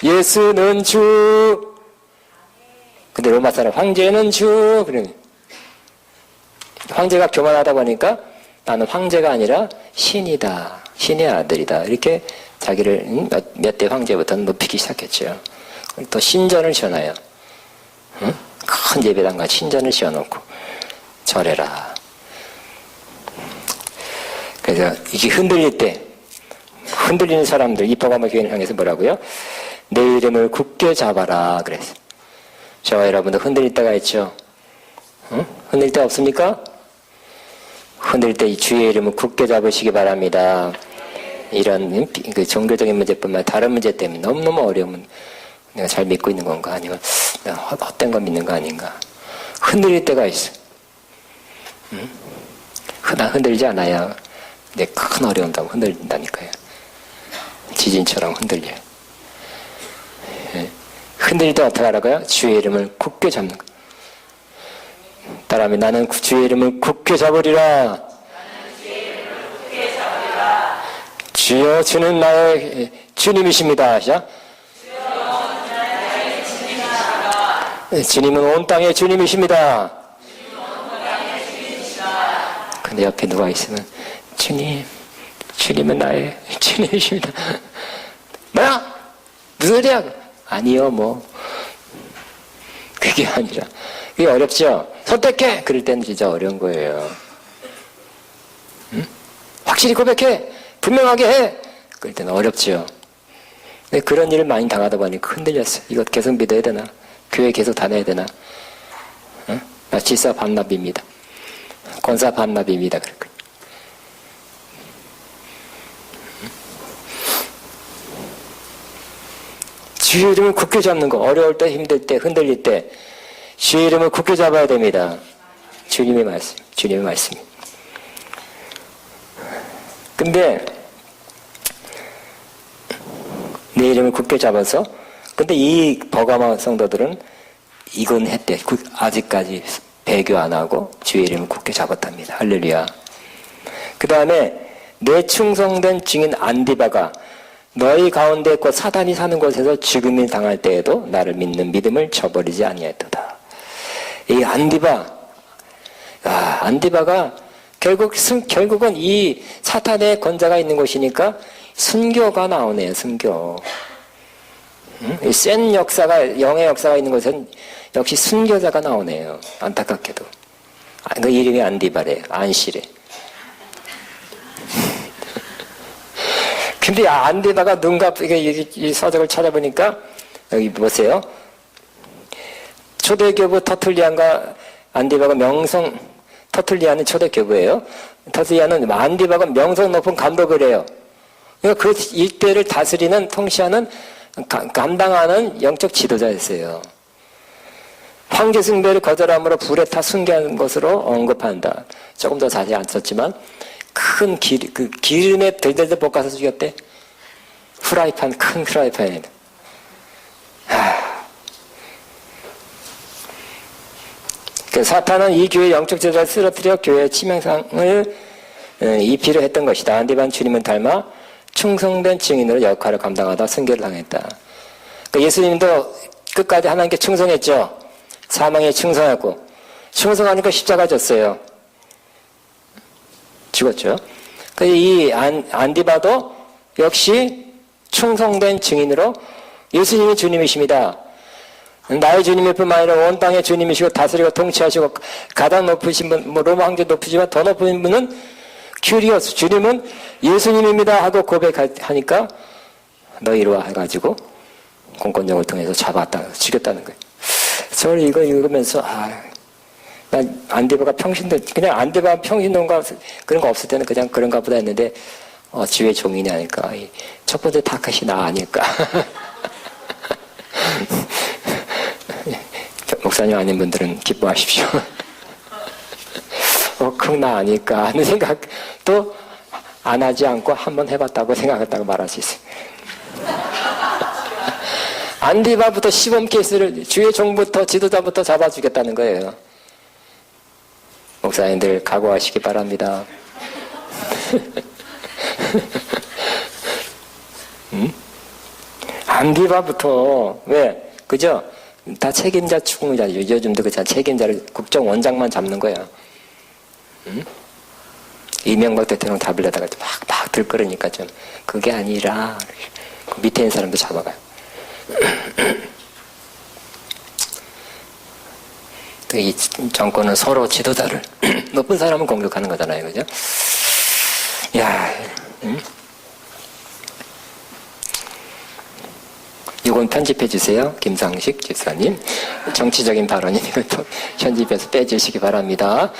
예수는 주. 근데 로마 사람 황제는 주. 그러면 황제가 교만하다 보니까 나는 황제가 아니라 신이다. 신의 아들이다. 이렇게 자기를 몇 대 황제부터는 높이기 시작했죠. 또 신전을 지어놔요. 응? 큰 예배당과 신전을 지어놓고 절해라. 그래서 이게 흔들리는 사람들, 이 버가모 교회를 향해서 뭐라고요? 내 이름을 굳게 잡아라. 그랬어요. 저와 여러분도 흔들릴 때가 있죠. 응? 흔들릴 때 없습니까? 흔들릴 때 이 주의 이름을 굳게 잡으시기 바랍니다. 이런 그 종교적인 문제뿐만 아니라 다른 문제 때문에 너무너무 어려우면 내가 잘 믿고 있는 건가 아니면 내가 헛된 거 믿는 거 아닌가. 흔들릴 때가 있어. 응? 난 흔들리지 않아야 내 큰 어려움 때문에 흔들린다니까요. 지진처럼 흔들려요. 흔들릴 때 어떻게 하라고요? 주의 이름을 굳게 잡는 거. 따라하면 나는 주의 이름을 굳게 잡으리라. 주여 주는 나의 주님이십니다. 시작. 주님은 온 땅의 주님이십니다. 근데 옆에 누가 있으면 주님 주님은 나의 주님이십니다. 뭐야? 무슨 소리야? 아니요, 뭐. 그게 아니라. 그게 어렵죠? 선택해! 그럴 때는 진짜 어려운 거예요. 응? 확실히 고백해! 분명하게 해! 그럴 때는 어렵죠. 근데 그런 일을 많이 당하다 보니까 흔들렸어요. 이거 계속 믿어야 되나? 교회 계속 다녀야 되나? 응? 나 지사 반납입니다. 권사 반납입니다. 그랬거든요. 주의 이름을 굳게 잡는 거, 어려울 때, 힘들 때, 흔들릴 때 주의 이름을 굳게 잡아야 됩니다. 주님의 말씀, 주님의 말씀이. 근데 내 이름을 굳게 잡아서, 근데 이 버가마 성도들은 이건 했대. 아직까지 배교 안 하고 주의 이름을 굳게 잡았답니다. 할렐루야. 그 다음에 내 충성된 증인 안디바가 너희 가운데 있고 사단이 사는 곳에서 죽음을 당할 때에도 나를 믿는 믿음을 저버리지 아니하였도다. 이 안디바가 결국은 이 사탄의 권자가 있는 곳이니까 순교가 나오네요. 순교. 센 역사가, 영의 역사가 있는 곳은 역시 순교자가 나오네요. 안타깝게도. 그 이름이 안디바래요. 안시래. 근데 안디바가 눈과 이 서적을 찾아보니까 여기 보세요. 초대교부 터툴리안과 안디바가 터툴리안은 초대교부예요. 터툴리안은 안디바가 명성 높은 감독을 해요. 그러니까 그 일대를 다스리는, 통치하는, 감당하는 영적 지도자였어요. 황제 숭배를 거절함으로 불에 타 순교한 것으로 언급한다. 조금 더 자세히 안 썼지만 큰 기름에 들들들 볶아서 죽였대. 큰 프라이팬에. 사탄은 이 교회 영적 지도자를 쓰러뜨려 교회의 치명상을 입히려 했던 것이다. 안디바는 주님을 닮아 충성된 증인으로 역할을 감당하다 순교를 당했다. 예수님도 끝까지 하나님께 충성했죠. 사망에 충성했고, 충성하니까 십자가 졌어요. 죽었죠. 이 안디바도 역시 충성된 증인으로 예수님이 주님이십니다. 나의 주님일 뿐만 아니라 온 땅의 주님이시고 다스리고 통치하시고 가장 높으신 분, 로마 황제 높으시지만 더 높은 분은 큐리오스, 주님은 예수님입니다 하고 고백하니까 너 이리 와 해가지고 공권력을 통해서 죽였다는 거예요. 저는 이거 읽으면서 난 안디바가 그냥 안디바 평신도인가 그런 거 없을 때는 그냥 그런가 보다 했는데 주의 종인이 아닐까. 첫 번째 타켓이 나 아닐까. 목사님 아닌 분들은 기뻐하십시오. 그건 나 아닐까 하는 생각도 안 하지 않고 한번 해봤다고 생각했다고 말할 수 있어요. 안디바부터 시범 케이스를 주의 종부터 지도자부터 잡아주겠다는 거예요. 목사님들 각오하시기 바랍니다. 안디바부터 왜? 그죠? 다 책임자 추궁자죠. 요즘도 그렇잖아. 책임자를 국정원장만 잡는 거야. 이명박 대통령 잡으려다가 막 들끓으니까 좀 그게 아니라 그 밑에 있는 사람도 잡아가요. 이 정권은 서로 지도자를 높은 사람은 공격하는 거잖아요. 그죠? 이건 편집해 주세요. 김상식 집사님. 정치적인 발언이니까 또 편집해서 빼주시기 바랍니다.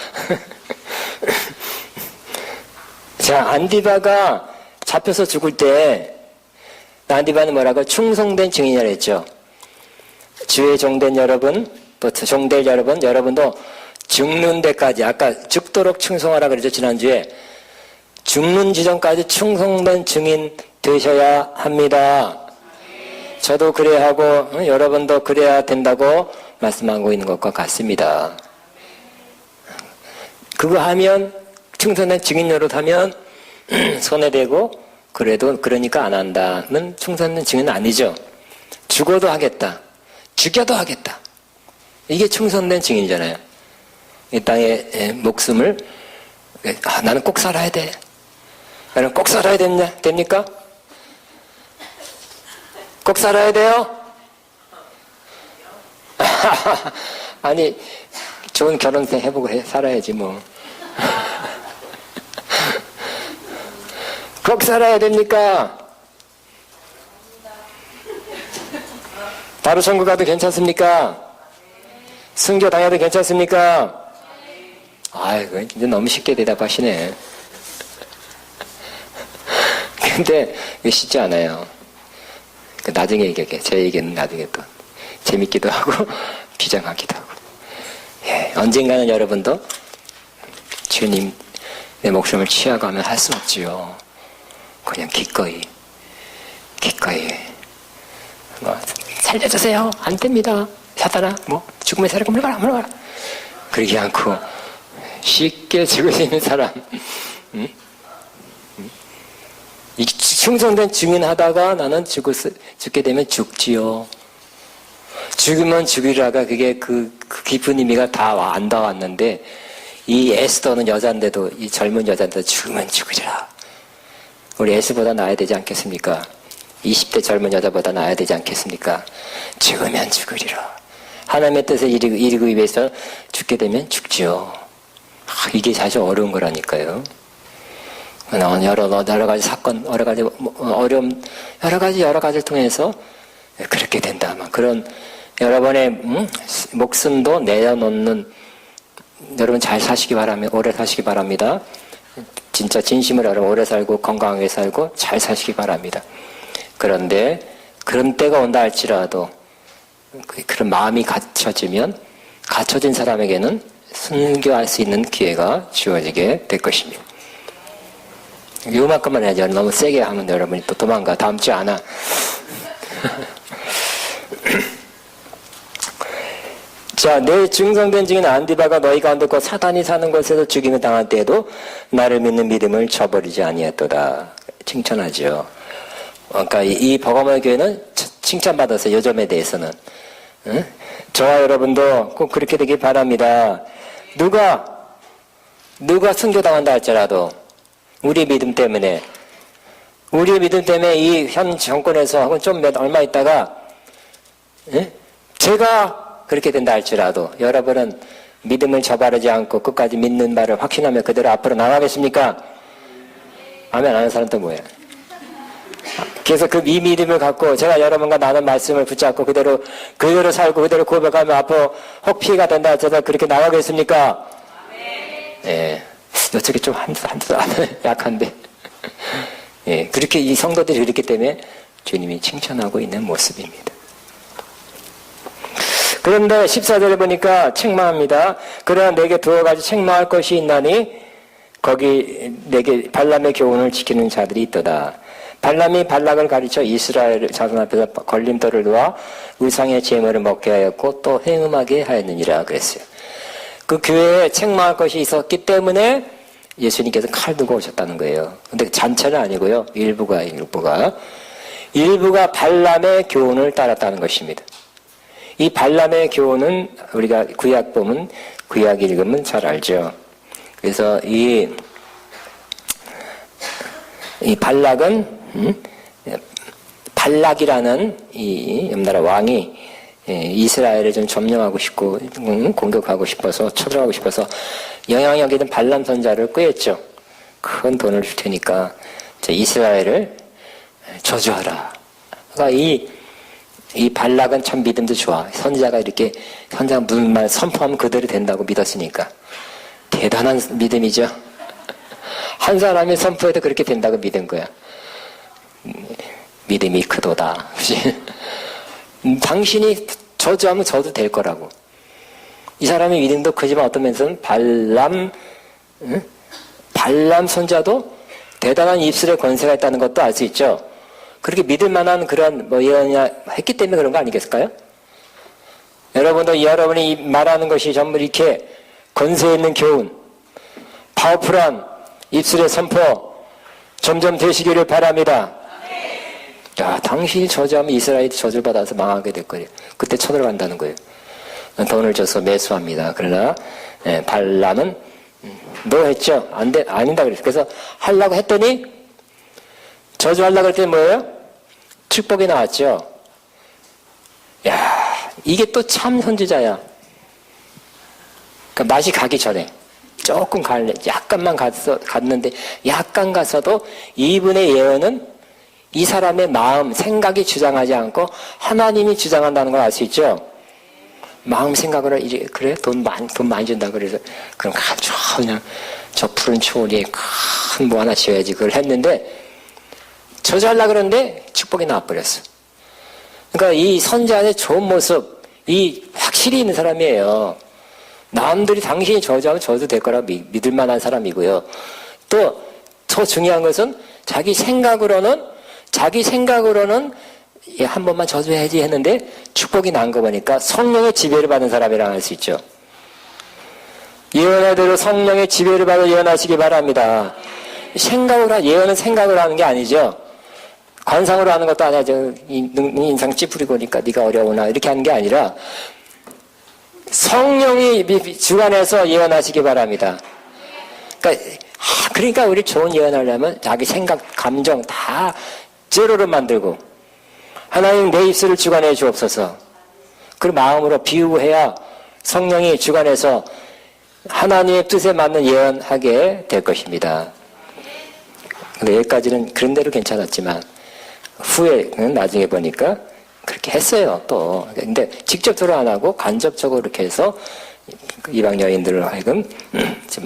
자, 안디바가 잡혀서 죽을 때 안디바는 뭐라고? 충성된 증인이라 했죠. 주의 종된 여러분, 또 종될 여러분, 여러분도 죽는 데까지, 아까 죽도록 충성하라 그랬죠. 지난주에. 죽는 지점까지 충성된 증인 되셔야 합니다. 저도 그래야 하고 여러분도 그래야 된다고 말씀하고 있는 것과 같습니다. 그거 하면 충성된 증인 노릇하면 손에 대고 그래도 그러니까 안 한다는 충성된 증인은 아니죠. 죽어도 하겠다. 죽여도 하겠다. 이게 충성된 증인이잖아요. 이 땅의 목숨을 나는 꼭 살아야 돼. 여러분 꼭 살아야 됩니까? 꼭 살아야 돼요? 아니 좋은 결혼 해보고 살아야지 뭐. 꼭 살아야 됩니까? 바로 천국 가도 괜찮습니까? 순교 당해도 괜찮습니까? 아이고 이제 너무 쉽게 대답하시네. 근데 이거 쉽지 않아요. 나중에 얘기할게. 제 얘기는 나중에 또 재밌기도 하고 비장하기도 하고. 예, 언젠가는 여러분도 주님 내 목숨을 취하가면 할 수 없지요. 그냥 기꺼이 뭐 살려주세요. 안 됩니다. 사단아 뭐 죽음의 사람을 물어가라. 그러지 않고 쉽게 죽으시는 사람. 이 충성된 증인하다가 나는 죽게 되면 죽지요. 죽으면 죽이라가 그게 그 깊은 의미가 다 안 닿았는데 이 에스더는 여잔데도 이 젊은 여잔데도 죽으면 죽으리라. 우리 에스보다 나아야 되지 않겠습니까? 20대 젊은 여자보다 나아야 되지 않겠습니까? 죽으면 죽으리라. 하나님의 뜻에 이르기 위해서 죽게 되면 죽지요. 이게 사실 어려운 거라니까요. 여러 가지 사건, 여러 가지 어려움, 여러 가지를 통해서 그렇게 된다. 그런 여러분의 목숨도 내어놓는 여러분 잘 사시기 바랍니다. 오래 사시기 바랍니다. 진짜 진심으로 여러분 오래 살고 건강하게 살고 잘 사시기 바랍니다. 그런데 그런 때가 온다 할지라도 그런 마음이 갖춰진 사람에게는 순교할 수 있는 기회가 주어지게 될 것입니다. 요만큼만 해야죠. 너무 세게 하면 여러분이 또 도망가. 다음 주에 안 와. 자, 내 증성된 증인 안디바가 너희 가운데 곧 사단이 사는 곳에서 죽임을 당할 때에도 나를 믿는 믿음을 저버리지 아니했도다. 칭찬하죠. 그러니까 이 버가모의 교회는 칭찬받았어요. 요 점에 대해서는. 응? 저와 여러분도 꼭 그렇게 되길 바랍니다. 누가 순교당한다 할지라도 우리의 믿음 때문에 이 현 정권에서 혹은 좀 얼마 있다가 제가 그렇게 된다 할지라도 여러분은 믿음을 저바르지 않고 끝까지 믿는 바를 확신하며 그대로 앞으로 나가겠습니까? 아멘 하는 사람 또 뭐예요? 그래서 이 믿음을 갖고 제가 여러분과 나눈 말씀을 붙잡고 그대로 살고 그대로 고백하며 앞으로 혹 피해가 된다 할지라도 그렇게 나가겠습니까? 예. 어떻게 좀 한두 약한데. 예. 그렇게 이 성도들이 그렇기 때문에 주님이 칭찬하고 있는 모습입니다. 그런데 14절에 보니까 책망합니다. 그러나 내게 두어 가지 책망할 것이 있나니 거기 내게 발람의 교훈을 지키는 자들이 있도다. 발람이 발락을 가르쳐 이스라엘 자손 앞에서 걸림돌을 놓아 의상의 제물을 먹게 하였고 또 행음하게 하였느니라 그랬어요. 그 교회에 책망할 것이 있었기 때문에 예수님께서 칼 들고 오셨다는 거예요. 근데 전체는 아니고요. 일부가 발람의 교훈을 따랐다는 것입니다. 이 발람의 교훈은 우리가 구약 보면 구약 읽으면 잘 알죠. 그래서 이 발락은 발락이라는 이 옆나라 왕이 이스라엘을 좀 점령하고 싶고 공격하고 싶어서 쳐들어가고 싶어서 영향력 있는 발람 선자를 꾀했죠. 큰 돈을 줄 테니까 이스라엘을 저주하라. 그러니까 이 발락은 참 믿음도 좋아. 선자가 무슨 말 선포하면 그대로 된다고 믿었으니까. 대단한 믿음이죠. 한 사람이 선포해도 그렇게 된다고 믿은 거야. 믿음이 크도다. 당신이 저주하면 저도 될 거라고. 이 사람의 믿음도 크지만 어떤 면에서는 발람 선자도 대단한 입술의 권세가 있다는 것도 알 수 있죠. 그렇게 믿을 만한 그런 예언이나 했기 때문에 그런 거 아니겠을까요? 여러분도 여러분이 말하는 것이 전부 이렇게 권세 있는 교훈, 파워풀한 입술의 선포 점점 되시기를 바랍니다. 야, 당신이 저주하면 이스라엘이 저주를 받아서 망하게 될 거예요. 그때 쳐들어간다는 거예요. 돈을 줘서 매수합니다. 그러나 발람은 너 했죠? 아닌다 그랬어요. 그래서 하려고 했더니 저주하려고 할 때 뭐예요? 축복이 나왔죠. 야, 이게 또 참 선지자야. 그러니까 맛이 가기 전에 조금 갈래, 약간만 갔는데 약간 갔어도 이분의 예언은 이 사람의 마음, 생각이 주장하지 않고 하나님이 주장한다는 걸 알 수 있죠. 마음 생각으로 이제 그래 돈 많이 준다 그래서 그럼 가죠 그냥 저 푸른 초원에 큰 뭐 하나 지어야지 그걸 했는데 저주하려고 그러는데 축복이 나와버렸어. 그러니까 이 선지자의 좋은 모습, 이 확실히 있는 사람이에요. 남들이 당신이 저주하면 저주 될 거라고 믿을 만한 사람이고요. 또 더 중요한 것은 자기 생각으로는 한 번만 저주해야지 했는데 축복이 난 거 보니까 성령의 지배를 받은 사람이라고 할 수 있죠. 예언의 대로 성령의 지배를 받아 예언하시기 바랍니다. 예언은 생각으로 하는 게 아니죠. 관상으로 하는 것도 아니야. 인상 찌푸리고 오니까 네가 어려우나 이렇게 하는 게 아니라 성령이 주관해서 예언하시기 바랍니다. 그러니까 우리 좋은 예언하려면 자기 생각, 감정 다 제로로 만들고 하나님 내 입술을 주관해 주옵소서. 그리고 마음으로 비우해야 성령이 주관해서 하나님의 뜻에 맞는 예언하게 될 것입니다. 근데 여기까지는 그런 대로 괜찮았지만 후에는 나중에 보니까 그렇게 했어요 또. 근데 직접적으로 안 하고 간접적으로 이렇게 해서 이방 여인들을 하여금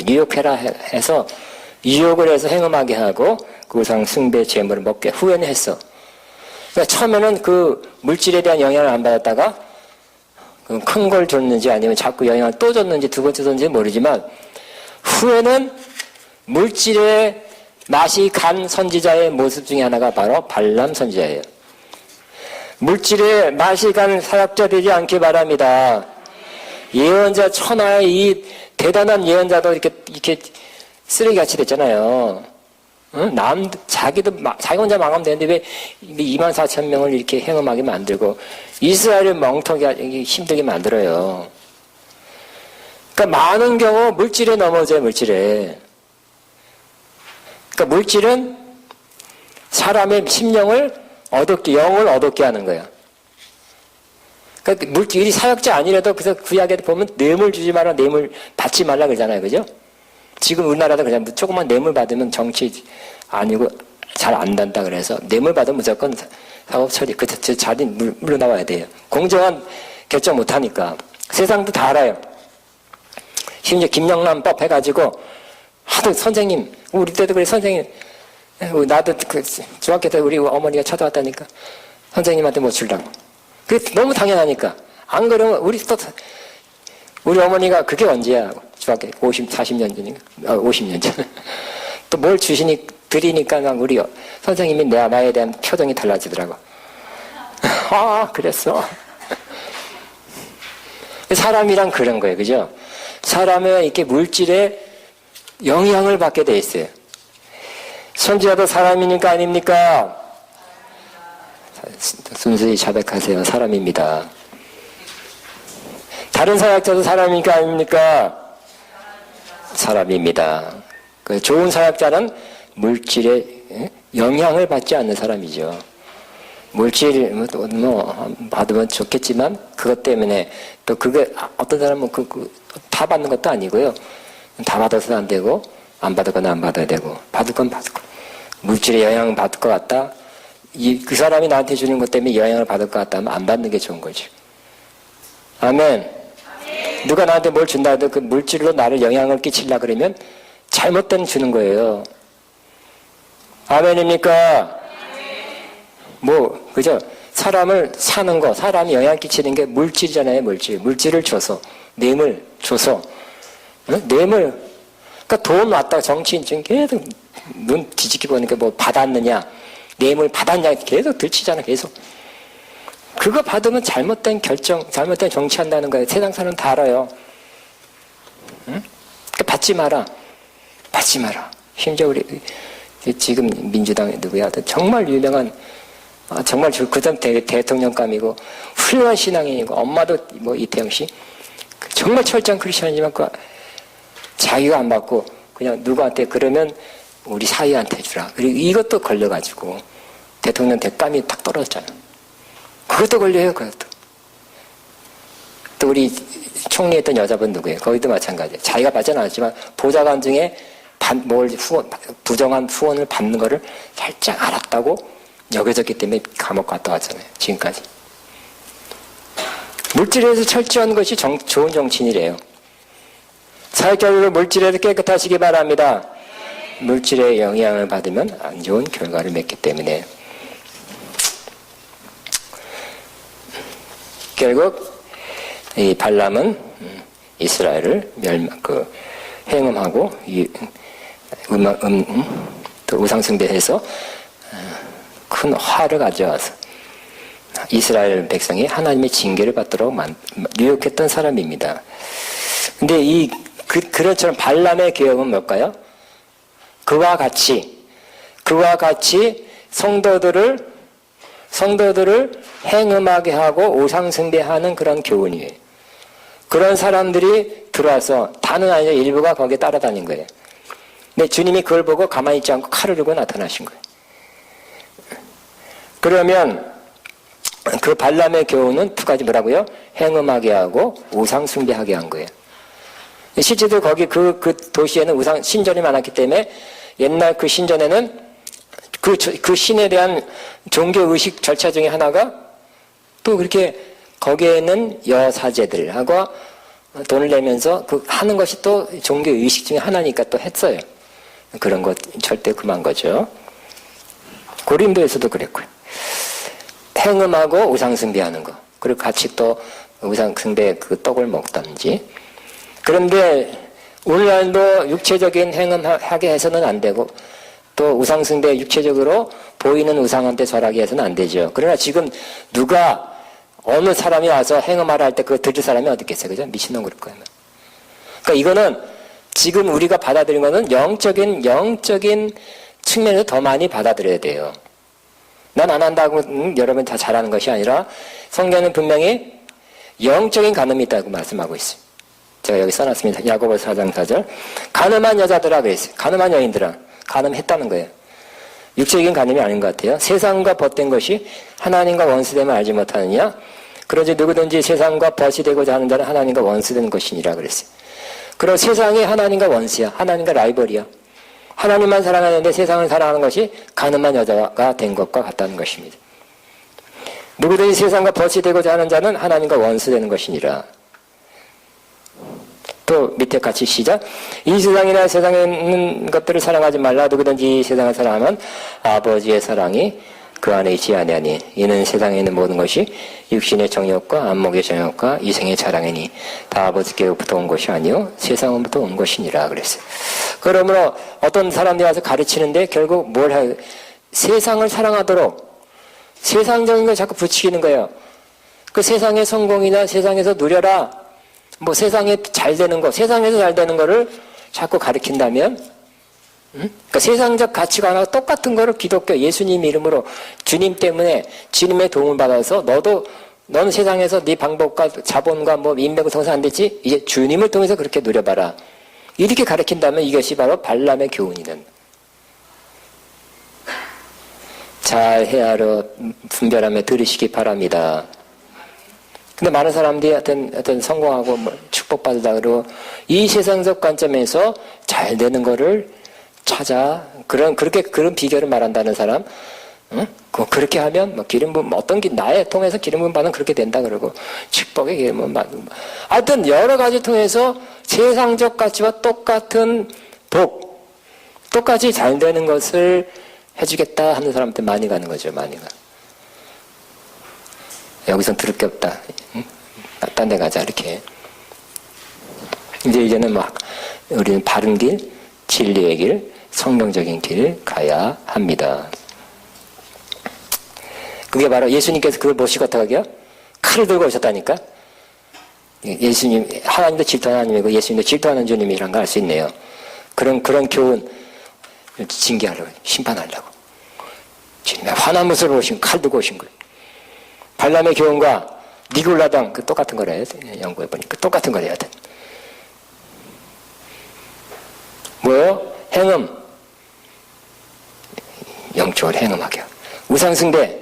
유혹해라 해서 유혹을 해서 행음하게 하고 그 우상 숭배 제물을 먹게 후회는 했어. 그러니까 처음에는 그 물질에 대한 영향을 안 받았다가 큰 걸 줬는지 아니면 자꾸 영향을 또 줬는지 두 번째 줬는지 모르지만 후에는 물질의 맛이 간 선지자의 모습 중에 하나가 바로 발람 선지자예요. 물질의 맛이 간 사역자 되지 않기 바랍니다. 예언자 천하의 이 대단한 예언자도 이렇게 쓰레기같이 됐잖아요. 응? 자기 혼자 망하면 되는데 왜 24,000명을 이렇게 행음하게 만들고 이스라엘을 멍텅이게 힘들게 만들어요. 그러니까 많은 경우 물질에 넘어져요, 물질에. 그러니까 물질은 사람의 심령을 영을 얻게 하는 거야. 그러니까 물질이 사역자 아니라도 그래서 구약에 보면 뇌물 주지 마라, 뇌물 받지 말라 그러잖아요, 그죠? 지금 우리나라도 그냥 조금만 뇌물 받으면 정치 아니고 잘 안 된다 그래서 뇌물 받으면 무조건 사업 처리 그 자리 물러나와야 돼요. 공정한 결정 못 하니까 세상도 다 알아요. 심지어 김영란법 해가지고 하도 선생님 우리 때도 그래 선생님 나도 그 중학교 때 우리 어머니가 찾아왔다니까 선생님한테 뭐 주려고 그게 너무 당연하니까 안 그러면 우리 어머니가 그게 언제야 중학교 40년 전인가 50년 전 또 뭘 드리니까 우리 선생님이 나에 대한 표정이 달라지더라고. 아 그랬어. 사람이란 그런 거예요, 그죠? 사람은 이렇게 물질에 영향을 받게 돼 있어요. 선지자도 사람이니까 아닙니까? 순수히 자백하세요. 사람입니다. 다른 사역자도 사람이니까 아닙니까? 사람입니다. 그 좋은 사역자는 물질에 영향을 받지 않는 사람이죠. 물질 받으면 좋겠지만 그것 때문에 또 그게 어떤 사람은 다 받는 것도 아니고요. 다 받아서는 안 되고 안 받을 건 안 받아야 되고 받을 건 받고 물질에 영향을 받을 것 같다. 그 사람이 나한테 주는 것 때문에 영향을 받을 것 같다면 안 받는 게 좋은 거죠. 아멘. 누가 나한테 뭘 준다 해도 그 물질로 나를 영향을 끼치려고 그러면 잘못된 주는 거예요. 아멘입니까? 그죠? 사람을 사는 거, 사람이 영향 끼치는 게 물질이잖아요, 물질. 물질을 줘서, 뇌물 줘서, 뇌물. 그러니까 돈 왔다가 정치인 중에 계속 눈 뒤집기 보니까 뭐 받았느냐, 뇌물 받았냐, 계속 들치잖아, 계속. 그거 받으면 잘못된 결정, 잘못된 정치한다는 거예요. 세상 사람 다 알아요. 응? 그러니까 받지 마라. 받지 마라. 심지어 우리, 지금 민주당에 누구야? 정말 유명한, 정말 그다음 대통령감이고, 훌륭한 신앙인이고, 엄마도 이태영 씨. 정말 철저한 크리스천이지만, 자기가 안 받고, 그냥 누구한테 그러면 우리 사위한테 주라. 그리고 이것도 걸려가지고 대통령 대감이 탁 떨어졌잖아. 그것도 걸려요, 그것도. 또 우리 총리했던 여자분 누구예요? 거기도 마찬가지예요. 자기가 받지는 않았지만 보좌관 중에 부정한 후원을 받는 거를 살짝 알았다고 여겨졌기 때문에 감옥 갔다 왔잖아요. 지금까지. 물질에서 철저한 것이 좋은 정치인이래요. 사회적으로 물질에서 깨끗하시기 바랍니다. 물질의 영향을 받으면 안 좋은 결과를 맺기 때문에. 결국 이 발람은 이스라엘을 행음하고 또 우상숭배해서 큰 화를 가져와서 이스라엘 백성이 하나님의 징계를 받도록 유혹했던 사람입니다. 근데 그런처럼 발람의 계획은 뭘까요? 그와 같이 성도들을 행음하게 하고 우상숭배하는 그런 교훈이에요. 그런 사람들이 들어와서 다는 아니죠. 일부가 거기에 따라다닌 거예요. 근데 주님이 그걸 보고 가만히 있지 않고 칼을 들고 나타나신 거예요. 그러면 그 발람의 교훈은 두 가지 뭐라고요? 행음하게 하고 우상숭배하게 한 거예요. 실제로 거기 그 도시에는 신전이 많았기 때문에 옛날 그 신전에는 그 신에 대한 종교의식 절차 중에 하나가 또 그렇게 거기에는 여사제들하고 돈을 내면서 하는 것이 또 종교의식 중에 하나니까 또 했어요. 그런 것 절대 금한 거죠. 고린도에서도 그랬고요. 행음하고 우상숭배하는 거. 그리고 같이 또 우상숭배 그 떡을 먹던지. 그런데 오늘날도 육체적인 행음하게 해서는 안 되고 또 우상숭배 육체적으로 보이는 우상한테 절하게 해서는 안 되죠. 그러나 지금 누가 어느 사람이 와서 행음하라 할 때 그거 들을 사람이 어디 있겠어요? 그죠? 미친놈 그럴 거예요. 그러니까 이거는 지금 우리가 받아들인 거는 영적인 측면에서 더 많이 받아들여야 돼요. 난 안 한다고 여러분 다 잘하는 것이 아니라 성경은 분명히 영적인 간음이 있다고 말씀하고 있어요. 제가 여기 써놨습니다. 야고보서 4장 4절. 가늠한 여자들아 그랬어요. 가늠한 여인들아. 가늠했다는 거예요. 육적인 간음이 아닌 것 같아요. 세상과 벗된 것이 하나님과 원수됨을 알지 못하느냐? 그러지 누구든지 세상과 벗이 되고자 하는 자는 하나님과 원수된 것이니라 그랬어요. 그럼 세상이 하나님과 원수야. 하나님과 라이벌이야. 하나님만 사랑하는데 세상을 사랑하는 것이 가늠한 여자가 된 것과 같다는 것입니다. 누구든지 세상과 벗이 되고자 하는 자는 하나님과 원수되는 것이니라. 또 밑에 같이 시작. 이 세상이나 세상에 있는 것들을 사랑하지 말라. 누구든지 이 세상을 사랑하면 아버지의 사랑이 그 안에 있지 아니하니 이는 세상에 있는 모든 것이 육신의 정욕과 안목의 정욕과 이생의 자랑이니 다 아버지께로부터 온 것이 아니요 세상으로부터 온 것이니라 그랬어요. 그러므로 어떤 사람들이 와서 가르치는데 결국 뭘 해요? 세상을 사랑하도록 세상적인 걸 자꾸 붙이는 거예요. 그 세상의 성공이나 세상에서 누려라. 뭐 세상에 잘 되는 거, 세상에서 잘 되는 거를 자꾸 가르친다면 그러니까 세상적 가치관하고 똑같은 거를 기독교 예수님 이름으로 주님 때문에 주님의 도움을 받아서 너는 세상에서 네 방법과 자본과 뭐 인맥을 통해서 안 됐지? 이제 주님을 통해서 그렇게 누려봐라. 이렇게 가르친다면 이것이 바로 발람의 교훈이는. 잘 헤아려 분별하며 들으시기 바랍니다. 근데 많은 사람들이 어떤 성공하고 뭐 축복받으다 그러고 이 세상적 관점에서 잘 되는 거를 찾아 그런 비결을 말한다는 사람, 응? 그렇게 하면 뭐 기름 부음 어떤 나에 통해서 기름 부음 받으면 그렇게 된다 그러고 축복의 기름 부음 받는 하여튼 여러 가지 통해서 세상적 가치와 똑같은 똑같이 잘 되는 것을 해주겠다 하는 사람한테 많이 가는 거죠. 많이 가. 여기선 들을 게 없다. 응? 딴 데 가자 이렇게. 이제는 막 우리는 바른 길, 진리의 길, 성경적인 길 가야 합니다. 그게 바로 예수님께서 그걸 보시고 어떡하게요? 칼을 들고 오셨다니까. 예수님, 하나님도 질투하는 하나님이고 예수님도 질투하는 주님이란 걸 알 수 있네요. 그런 교훈 징계하려고, 심판하려고. 주님의 환한 모습으로 오신 칼 들고 오신 거예요. 발람의 교훈과 니골라당 그 똑같은 걸 해야 돼. 연구해 보니까 똑같은 걸 해야 돼. 뭐요? 행음. 기록을 행음하게. 우상숭배,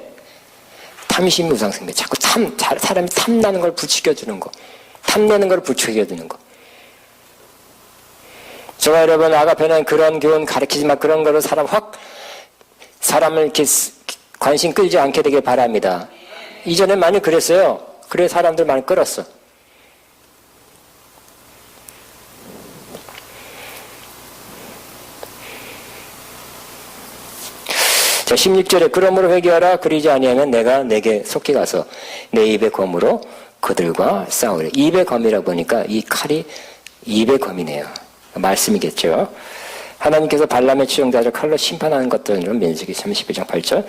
탐심이 우상숭배. 자꾸 사람이 탐나는 걸 부추겨주는 거, 탐내는 걸 부추겨주는 거. 저와 여러분, 아가페는 그런 교훈 가르치지만 그런 거로 사람을 이렇게 관심 끌지 않게 되길 바랍니다. 이전에 많이 그랬어요. 그래 사람들 많이 끌었어. 자, 16절에 그러므로 회개하라. 그러지 아니하면 내가 내게 속히 가서 내 입의 검으로 그들과 싸우리. 입의 검이라 보니까 이 칼이 입의 검이네요. 말씀이겠죠. 하나님께서 발람의 추종자를 칼로 심판하는 것들은 민수기 32장 8절.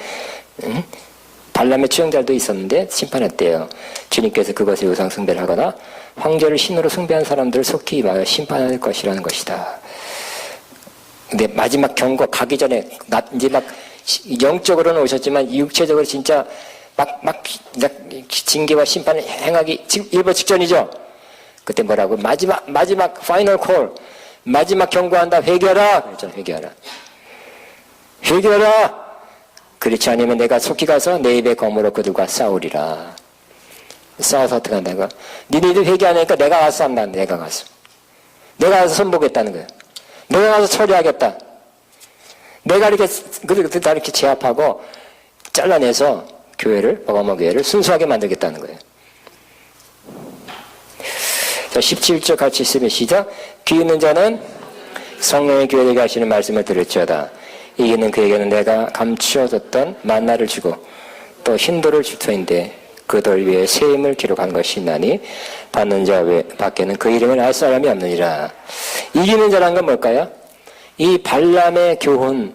발람의 추종자도 있었는데 심판했대요. 주님께서 그것을 우상 숭배를 하거나 황제를 신으로 숭배한 사람들을 속히 임하여 심판할 것이라는 것이다. 근데 마지막 경고 가기 전에 이제 막 영적으로는 오셨지만 육체적으로 진짜 막 징계와 심판을 행하기 일보 직전이죠. 그때 뭐라고? 마지막 파이널 콜, 마지막 경고한다. 회개하라. 그랬죠. 회개하라. 회개하라. 그렇지 않으면 내가 속히 가서 내 입의 검으로 그들과 싸우리라. 싸워서 어떻게 한다고? 니네들 회개 안 하니까 내가 가서 한다. 내가 가서 선보겠다는 거예요. 내가 가서 처리하겠다. 내가 이렇게 다 이렇게 제압하고 잘라내서 버가모 교회를 순수하게 만들겠다는 거예요. 자, 17절 같이 있으면 시작. 귀 있는 자는 성령의 교회에게 하시는 말씀을 들을지어다. 이기는 그에게는 내가 감추어졌던 만나를 주고 또 흰돌을 줄 터인데 그 돌 위에 새 힘을 기록한 것이 있나니 받는 자 밖에는 그 이름을 알 사람이 없느니라. 이기는 자란 건 뭘까요? 이 발람의 교훈,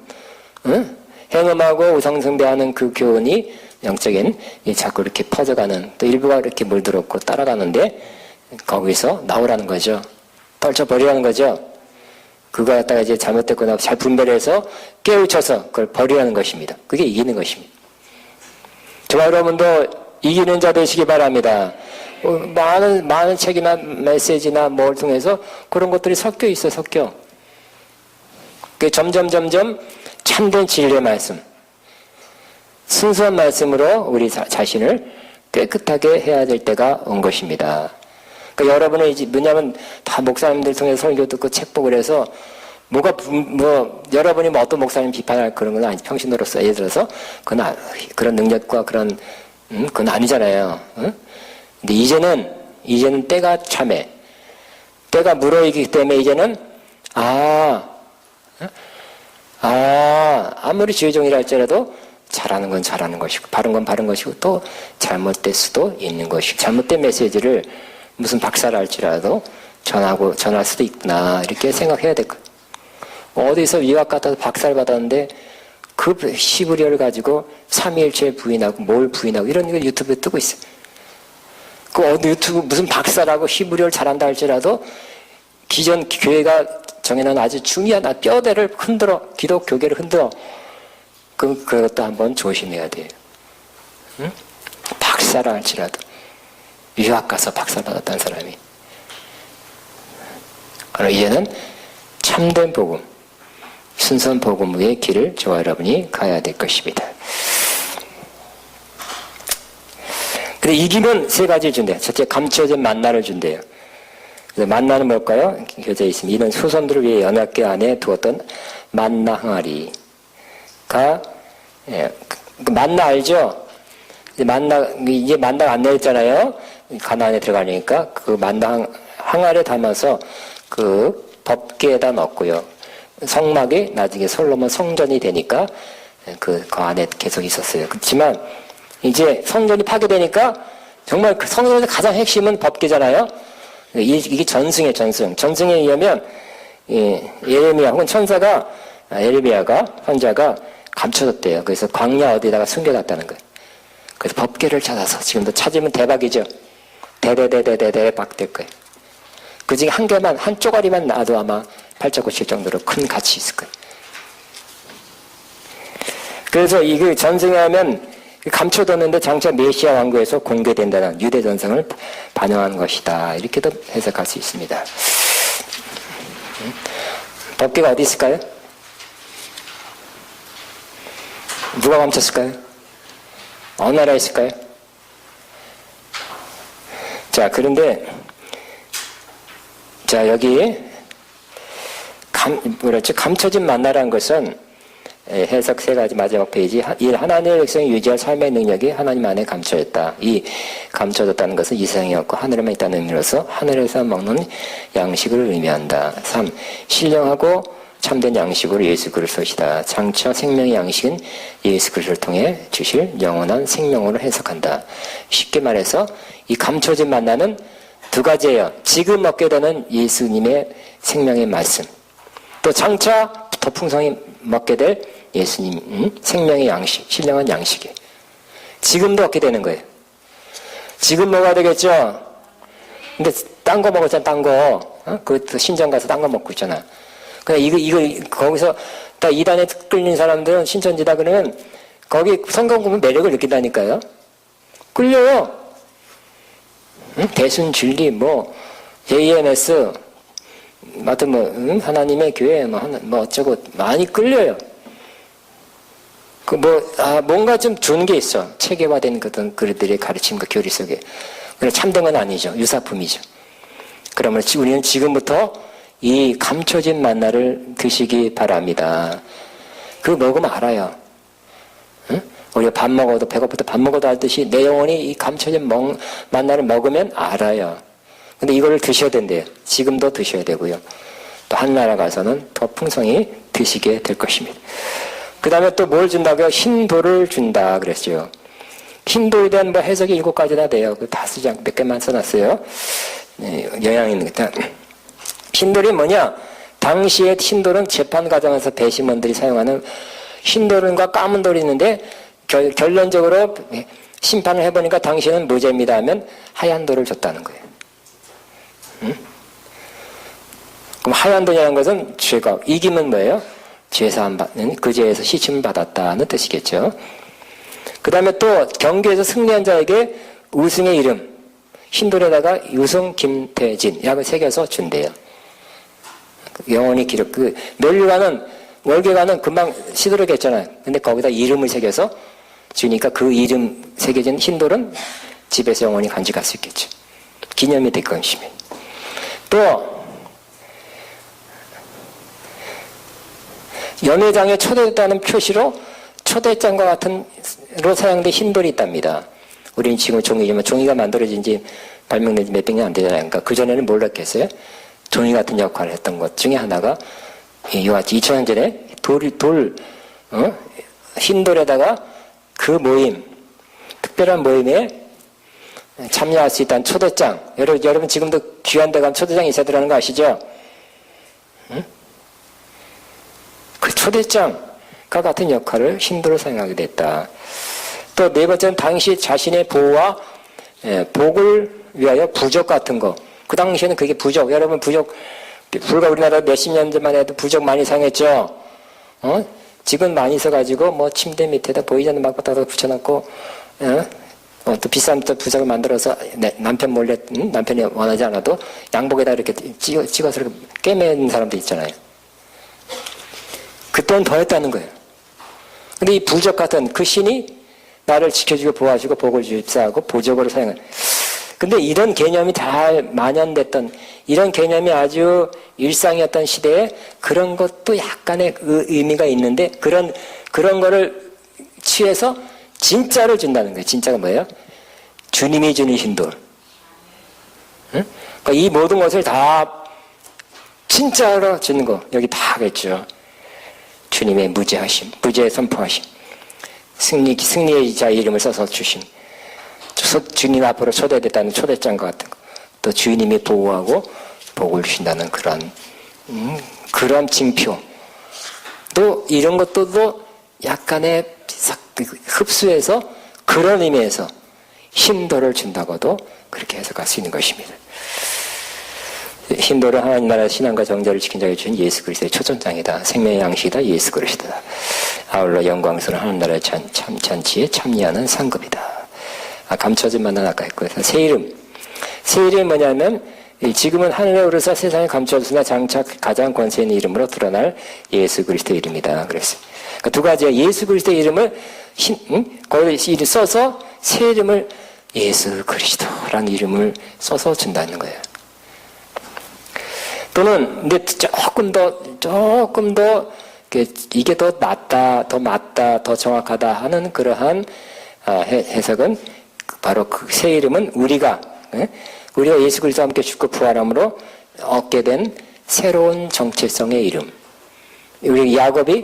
행음하고 우상숭배하는 그 교훈이 영적인 자꾸 이렇게 퍼져가는, 또 일부가 이렇게 물들었고 따라가는데 거기서 나오라는 거죠. 떨쳐버리라는 거죠. 그거 갖다가 이제 잘못됐거나 잘 분별해서 깨우쳐서 그걸 버리라는 것입니다. 그게 이기는 것입니다. 저와 여러분도 이기는 자 되시기 바랍니다. 많은 책이나 메시지나 뭘 통해서 그런 것들이 섞여 있어요. 섞여. 점점 참된 진리의 말씀, 순수한 말씀으로 우리 자신을 깨끗하게 해야 될 때가 온 것입니다. 그러니까 여러분은 이제 뭐냐면 다 목사님들 통해서 설교 듣고 책 보고 그래서 여러분이 어떤 목사님 비판할 그런 건 아니, 평신도로서 예를 들어서 그런 능력과 그건 아니잖아요. 근데 이제는 때가 참해. 때가 무르익기 때문에 이제는 아무리 주의종이라 할지라도 잘하는 건 잘하는 것이고 바른 건 바른 것이고 또 잘못될 수도 있는 것이고 잘못된 메시지를 무슨 박사라 할지라도 전할 수도 있구나 이렇게 생각해야 될 거예요. 어디서 위학 같아서 박사를 받았는데 그 시브리얼을 가지고 삼위일체 부인하고 뭘 부인하고 이런 거 유튜브에 뜨고 있어요. 그 어디 유튜브 무슨 박사라고 시브리얼 잘한다 할지라도 기존 교회가 정해놓은 아주 중요한 뼈대를 흔들어 기독교계를 흔들어 그것도 한번 조심해야 돼요. 응? 박사라 할지라도 유학 가서 박사 받았다는 사람이 이제는 참된 복음 순수한 복음의 길을 저와 여러분이 가야 될 것입니다. 근데 이기면 세 가지를 준대요. 첫째, 감춰진 만나를 준대요. 그래서 만나는 뭘까요? 교재에 있습니다. 이는 후손들을 위해 연합계 안에 두었던 만나 항아리가 만나 알죠? 이제 만나가 안 내렸잖아요. 가나안에 들어가려니까 그 만나 항아리에 담아서 그 법궤에다 넣었고요. 성막이 나중에 솔로몬 성전이 되니까 그 안에 계속 있었어요. 그렇지만 이제 성전이 파괴되니까 정말 그 성전의 가장 핵심은 법궤잖아요. 이게 전승이에요. 전승에 의하면 예레미야 혹은 예레미야가 선자가 감춰졌대요. 그래서 광야 어디다가 숨겨놨다는 거예요. 그래서 법궤를 찾아서 지금도 찾으면 대박이죠. 대박 될 거예요. 그 중에 한 쪼가리만 놔도 아마 팔자고칠 정도로 큰 가치 있을 거예요. 그래서 이게 전승에 하면 감춰뒀는데 장차 메시아 왕국에서 공개된다는 유대 전승을 반영한 것이다. 이렇게도 해석할 수 있습니다. 법궤가 어디 있을까요? 누가 감췄을까요? 어느 나라에 있을까요? 자, 그런데 자, 여기 감춰진 만나라는 것은 해석 세 가지 마지막 페이지. 하나님의 백성이 유지할 삶의 능력이 하나님 안에 감춰졌다. 이 감춰졌다는 것은 이상이었고 하늘에만 있다는 의미로서 하늘에서 먹는 양식을 의미한다. 3. 신령하고 참된 양식으로 예수 그리스도시다. 장차 생명의 양식은 예수 그리스도를 통해 주실 영원한 생명으로 해석한다. 쉽게 말해서 이 감춰진 만나는 두 가지예요. 지금 먹게 되는 예수님의 생명의 말씀, 또 장차 더 풍성히 먹게 될 예수님 생명의 양식, 신령한 양식이 지금도 얻게 되는 거예요. 지금 먹어야 되겠죠. 근데 딴 거 먹었잖아. 딴 거. 그 신전 가서 딴 거 먹고 있잖아. 그냥 이거 거기서 딱 이단에 끌린 사람들은 신천지다 그러면 거기 성경 보면 매력을 느낀다니까요. 끌려요. 대순 진리 뭐 JMS 하여튼 뭐 하나님의 교회 뭐 어쩌고 많이 끌려요. 그 뭔가 좀 주는 게 있어. 체계화된 그런 그들의 가르침과 교리 속에. 그래 참된 건 아니죠. 유사품이죠. 그러면 우리는 지금부터 이 감춰진 만나를 드시기 바랍니다. 그거 먹으면 알아요. 응? 우리가 밥 먹어도 배고플 때 밥 먹어도 알듯이 내 영혼이 이 감춰진 만나를 먹으면 알아요. 근데 이걸 드셔야 된대요. 지금도 드셔야 되고요. 또 하늘나라 가서는 더 풍성히 드시게 될 것입니다. 그 다음에 또 뭘 준다고요? 흰돌을 준다 그랬죠. 흰돌에 대한 해석이 7가지나 돼요. 다 쓰지 않고 몇 개만 써놨어요. 네, 영향 있는 게. 흰돌이 뭐냐? 당시에 흰돌은 재판 과정에서 배심원들이 사용하는 흰돌과 까만 돌이 있는데 결론적으로 심판을 해보니까 당신은 무죄입니다 하면 하얀 돌을 줬다는 거예요. 응? 그럼 하얀 돌이라는 것은 죄가 이기면 뭐예요? 죄사함 받는 그 죄에서 시침을 받았다는 뜻이겠죠. 그 다음에 또 경기에서 승리한 자에게 우승의 이름 흰돌에다가 유승 김태진 약을 새겨서 준대요. 영원히 기록 멸류관은 월계관은 금방 시들어겠잖아요. 근데 거기다 이름을 새겨서 주니까 그 이름 새겨진 흰돌은 집에서 영원히 간직할 수 있겠죠. 기념이 될 것입니다. 또 연회장에 초대됐다는 표시로 초대장과 같은 로 사용된 흰돌이 있답니다. 우리는 지금 종이지만 종이가 만들어진 지 발명된 지 몇백 년 안 되잖아요. 그러니까 그전에는 몰랐겠어요. 종이 같은 역할을 했던 것 중에 하나가 이와 2000년 전에 흰돌에다가 그 모임, 특별한 모임에 참여할 수 있다는 초대장. 여러분 지금도 귀한 데 가면 초대장이 있어야 되는 거 아시죠? 응? 그 초대장과 같은 역할을 흰돌을 사용하게 됐다. 또 네 번째는 당시 자신의 보호와 복을 위하여 부적 같은 거. 그 당시에는 그게 부적. 여러분 부적 불과 우리나라 몇십 년 전만 해도 부적 많이 사용했죠. 지금 많이 써가지고 뭐 침대 밑에다 보이지 않는 막바닥에다 붙여놓고 또 비싼 또 부적을 만들어서 남편 몰래 남편이 원하지 않아도 양복에다 이렇게 찍어서 이렇게 꿰매는 사람도 있잖아요. 그때는 더 했다는 거예요. 근데 이 부적 같은 그 신이 나를 지켜주고 보호하시고 복을 주입사하고 보적으로 사용을. 근데 이런 개념이 잘 만연됐던 이런 개념이 아주 일상이었던 시대에 그런 것도 약간의 의미가 있는데 그런 거를 취해서 진짜를 준다는 거예요. 진짜가 뭐예요? 주님이 주는 흰돌. 응? 그러니까 이 모든 것을 다 진짜로 주는 거 여기 다 하겠죠. 주님의 무죄하심, 무죄 선포하심, 승리의 자 이름을 써서 주심. 주님 앞으로 초대됐다는 초대장과 같은 거. 또 주님이 보호하고 복을 주신다는 그런 징표. 또 이런 것도 약간의 흡수해서 그런 의미에서 흰돌을 준다고도 그렇게 해석할 수 있는 것입니다. 흰돌은 하나님 나라 신앙과 정절을 지킨 자에게 주신 예수 그리스도의 초전장이다. 생명의 양식이다. 예수 그리스도다. 아울러 영광스러운 하나님 나라의 참잔치에 참여하는 상급이다. 감춰진 만난 아까 했고 새 이름이 뭐냐면 지금은 하늘에 오르사 세상에 감추었으나 장차 가장 권세 있는 이름으로 드러날 예수 그리스도의 이름이다. 그랬어요. 그러니까 두 가지야. 예수 그리스도의 이름을 거기 써서 새 이름을 예수 그리스도라는 이름을 써서 준다는 거예요. 또는 근데 조금 더 이게 더 맞다, 더 정확하다 하는 그러한 해석은 바로 그 새 이름은 우리가 예수 그리스도와 함께 죽고 부활함으로 얻게 된 새로운 정체성의 이름. 우리 야곱이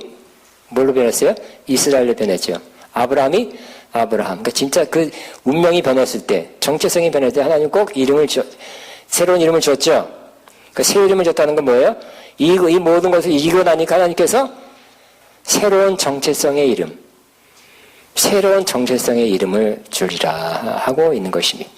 뭘로 변했어요? 이스라엘로 변했죠. 아브라함이 아브라함. 그러니까 진짜 그 운명이 변했을 때, 정체성이 변했을 때 하나님 꼭 새로운 이름을 줬죠. 그 새 이름을 줬다는 건 뭐예요? 이 모든 것을 이기고 나니까 하나님께서 새로운 정체성의 이름, 새로운 정체성의 이름을 주리라 하고 있는 것입니다.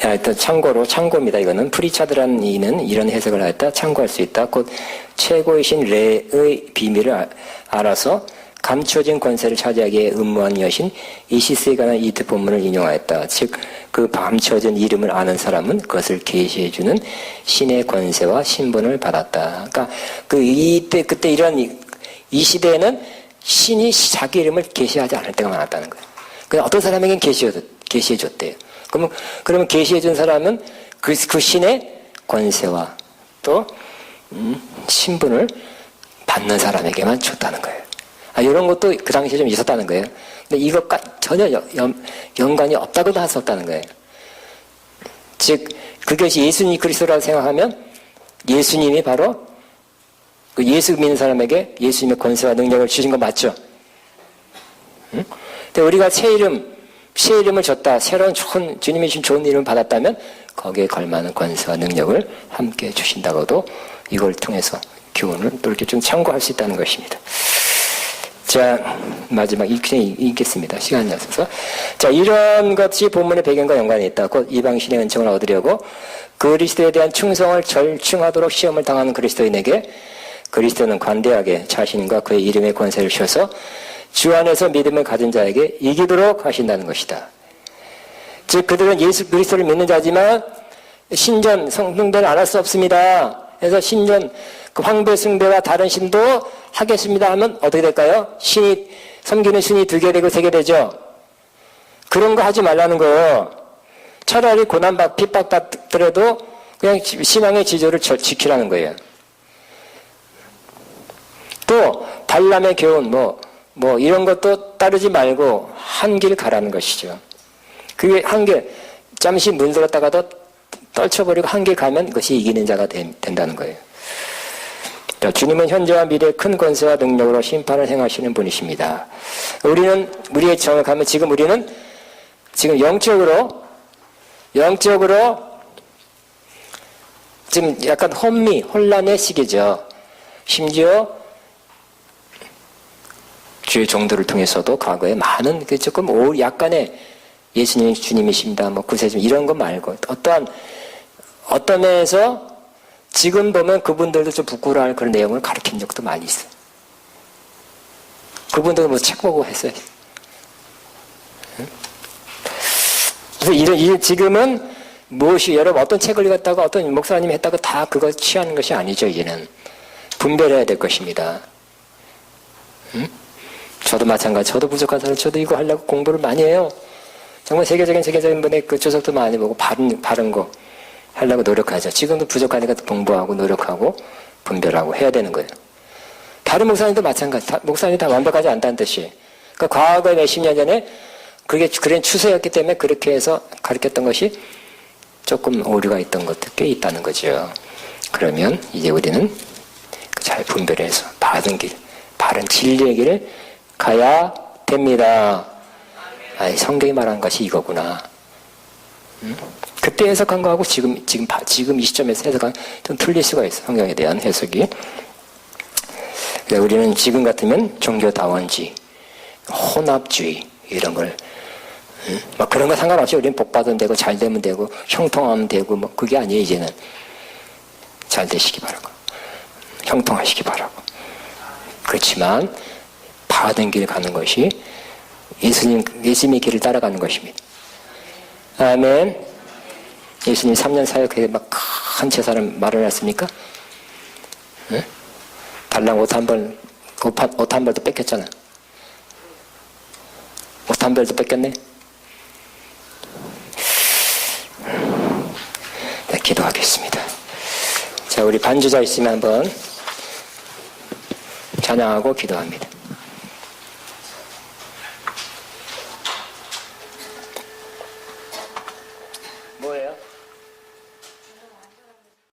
일단 참고입니다. 이거는 프리차드라는 이는 이런 해석을 하였다. 참고할 수 있다. 곧 최고이신 레의 비밀을 알아서 감춰진 권세를 차지하기 위해 음모한 여신 이시스에 관한 이트 본문을 인용하였다. 즉 그 감춰진 이름을 아는 사람은 그것을 계시해주는 신의 권세와 신분을 받았다. 그러니까 그때 이런 이 시대에는 신이 자기 이름을 계시하지 않을 때가 많았다는 거예요. 그냥 어떤 사람에겐 계시해줬대요. 그러면 계시해준 사람은 그 신의 권세와 또 신분을 받는 사람에게만 줬다는 거예요. 이런 것도 그 당시에 좀 있었다는 거예요. 근데 이것과 전혀 연관이 없다고도 할 수 없다는 거예요. 즉 그것이 예수님 그리스도라고 생각하면 예수님이 바로 그 예수 믿는 사람에게 예수님의 권세와 능력을 주신 거 맞죠? 응? 근데 우리가 새 이름을 줬다. 새로운 주님이 주신 좋은 이름을 받았다면 거기에 걸맞는 권세와 능력을 함께 주신다고도 이걸 통해서 교훈을 또 이렇게 좀 참고할 수 있다는 것입니다. 자, 마지막 그냥 읽겠습니다. 시간이 없어서. 자, 이런 것이 본문의 배경과 연관이 있다. 곧 이방신의 은총을 얻으려고 그리스도에 대한 충성을 절충하도록 시험을 당하는 그리스도인에게 그리스도는 관대하게 자신과 그의 이름의 권세를 주셔서 주 안에서 믿음을 가진 자에게 이기도록 하신다는 것이다. 즉 그들은 예수 그리스도를 믿는 자지만 신전 성승배를 안 할 수 없습니다. 그래서 신전 그 황배 숭배와 다른 신도 하겠습니다 하면 어떻게 될까요? 섬기는 신이 2개 되고 3개 되죠. 그런 거 하지 말라는 거예요. 차라리 핍박 받더라도 그냥 신앙의 지조를 지키라는 거예요. 또 발람의 교훈 뭐 이런 것도 따르지 말고 한 길 가라는 것이죠. 그게 한 길 잠시 문들었다가도 떨쳐버리고 한 길 가면 그것이 이기는 자가 된다는 거예요. 자, 주님은 현재와 미래의 큰 권세와 능력으로 심판을 행하시는 분이십니다. 우리의 정확하면 우리는 영적으로 지금 약간 혼란의 시기죠. 심지어 주의 종도를 통해서도 과거에 많은 조금 약간의 예수님이 주님이십니다. 구세주님 이런 거 말고 어떤 면에서 지금 보면 그분들도 좀 부끄러워할 그런 내용을 가르친 적도 많이 있어요. 그분들은 책 보고 했어요. 그래서 지금은 여러분 어떤 책을 읽었다고 어떤 목사님이 했다고 다 그거 취하는 것이 아니죠. 이제는 분별해야 될 것입니다. 저도 마찬가지. 저도 부족한 사람, 저도 이거 하려고 공부를 많이 해요. 정말 세계적인 분의 그 주석도 많이 보고 바른 거 하려고 노력하죠. 지금도 부족하니까 공부하고 노력하고 분별하고 해야 되는 거예요. 다른 목사님도 마찬가지. 목사님이 다 완벽하지 않다는 뜻이에요. 그러니까 과거에 몇십 년 전에 그런 추세였기 때문에 그렇게 해서 가르쳤던 것이 조금 오류가 있던 것도 꽤 있다는 거죠. 그러면 이제 우리는 잘 분별해서 바른 진리의 길을 가야 됩니다. 성경이 말한 것이 이거구나. 그때 해석한 거하고 지금 이 시점에서 해석한 좀 틀릴 수가 있어. 성경에 대한 해석이. 우리는 지금 같으면 종교다원주의, 혼합주의 이런 걸 그런 거 상관없이 우리는 복받으면 되고 잘 되면 되고 형통하면 되고 그게 아니에요. 이제는 잘 되시기 바라고 형통하시기 바라고. 그렇지만 바른 길 가는 것이 예수님의 길을 따라가는 것입니다. 아멘. 예수님 3년 사역에 막 큰 제사를 마련했습니까? 응? 달랑 옷 한 벌, 옷 한 벌도 뺏겼잖아. 옷 한 벌도 뺏겼네? 네, 기도하겠습니다. 자, 우리 반주자 있으면 한번 찬양하고 기도합니다.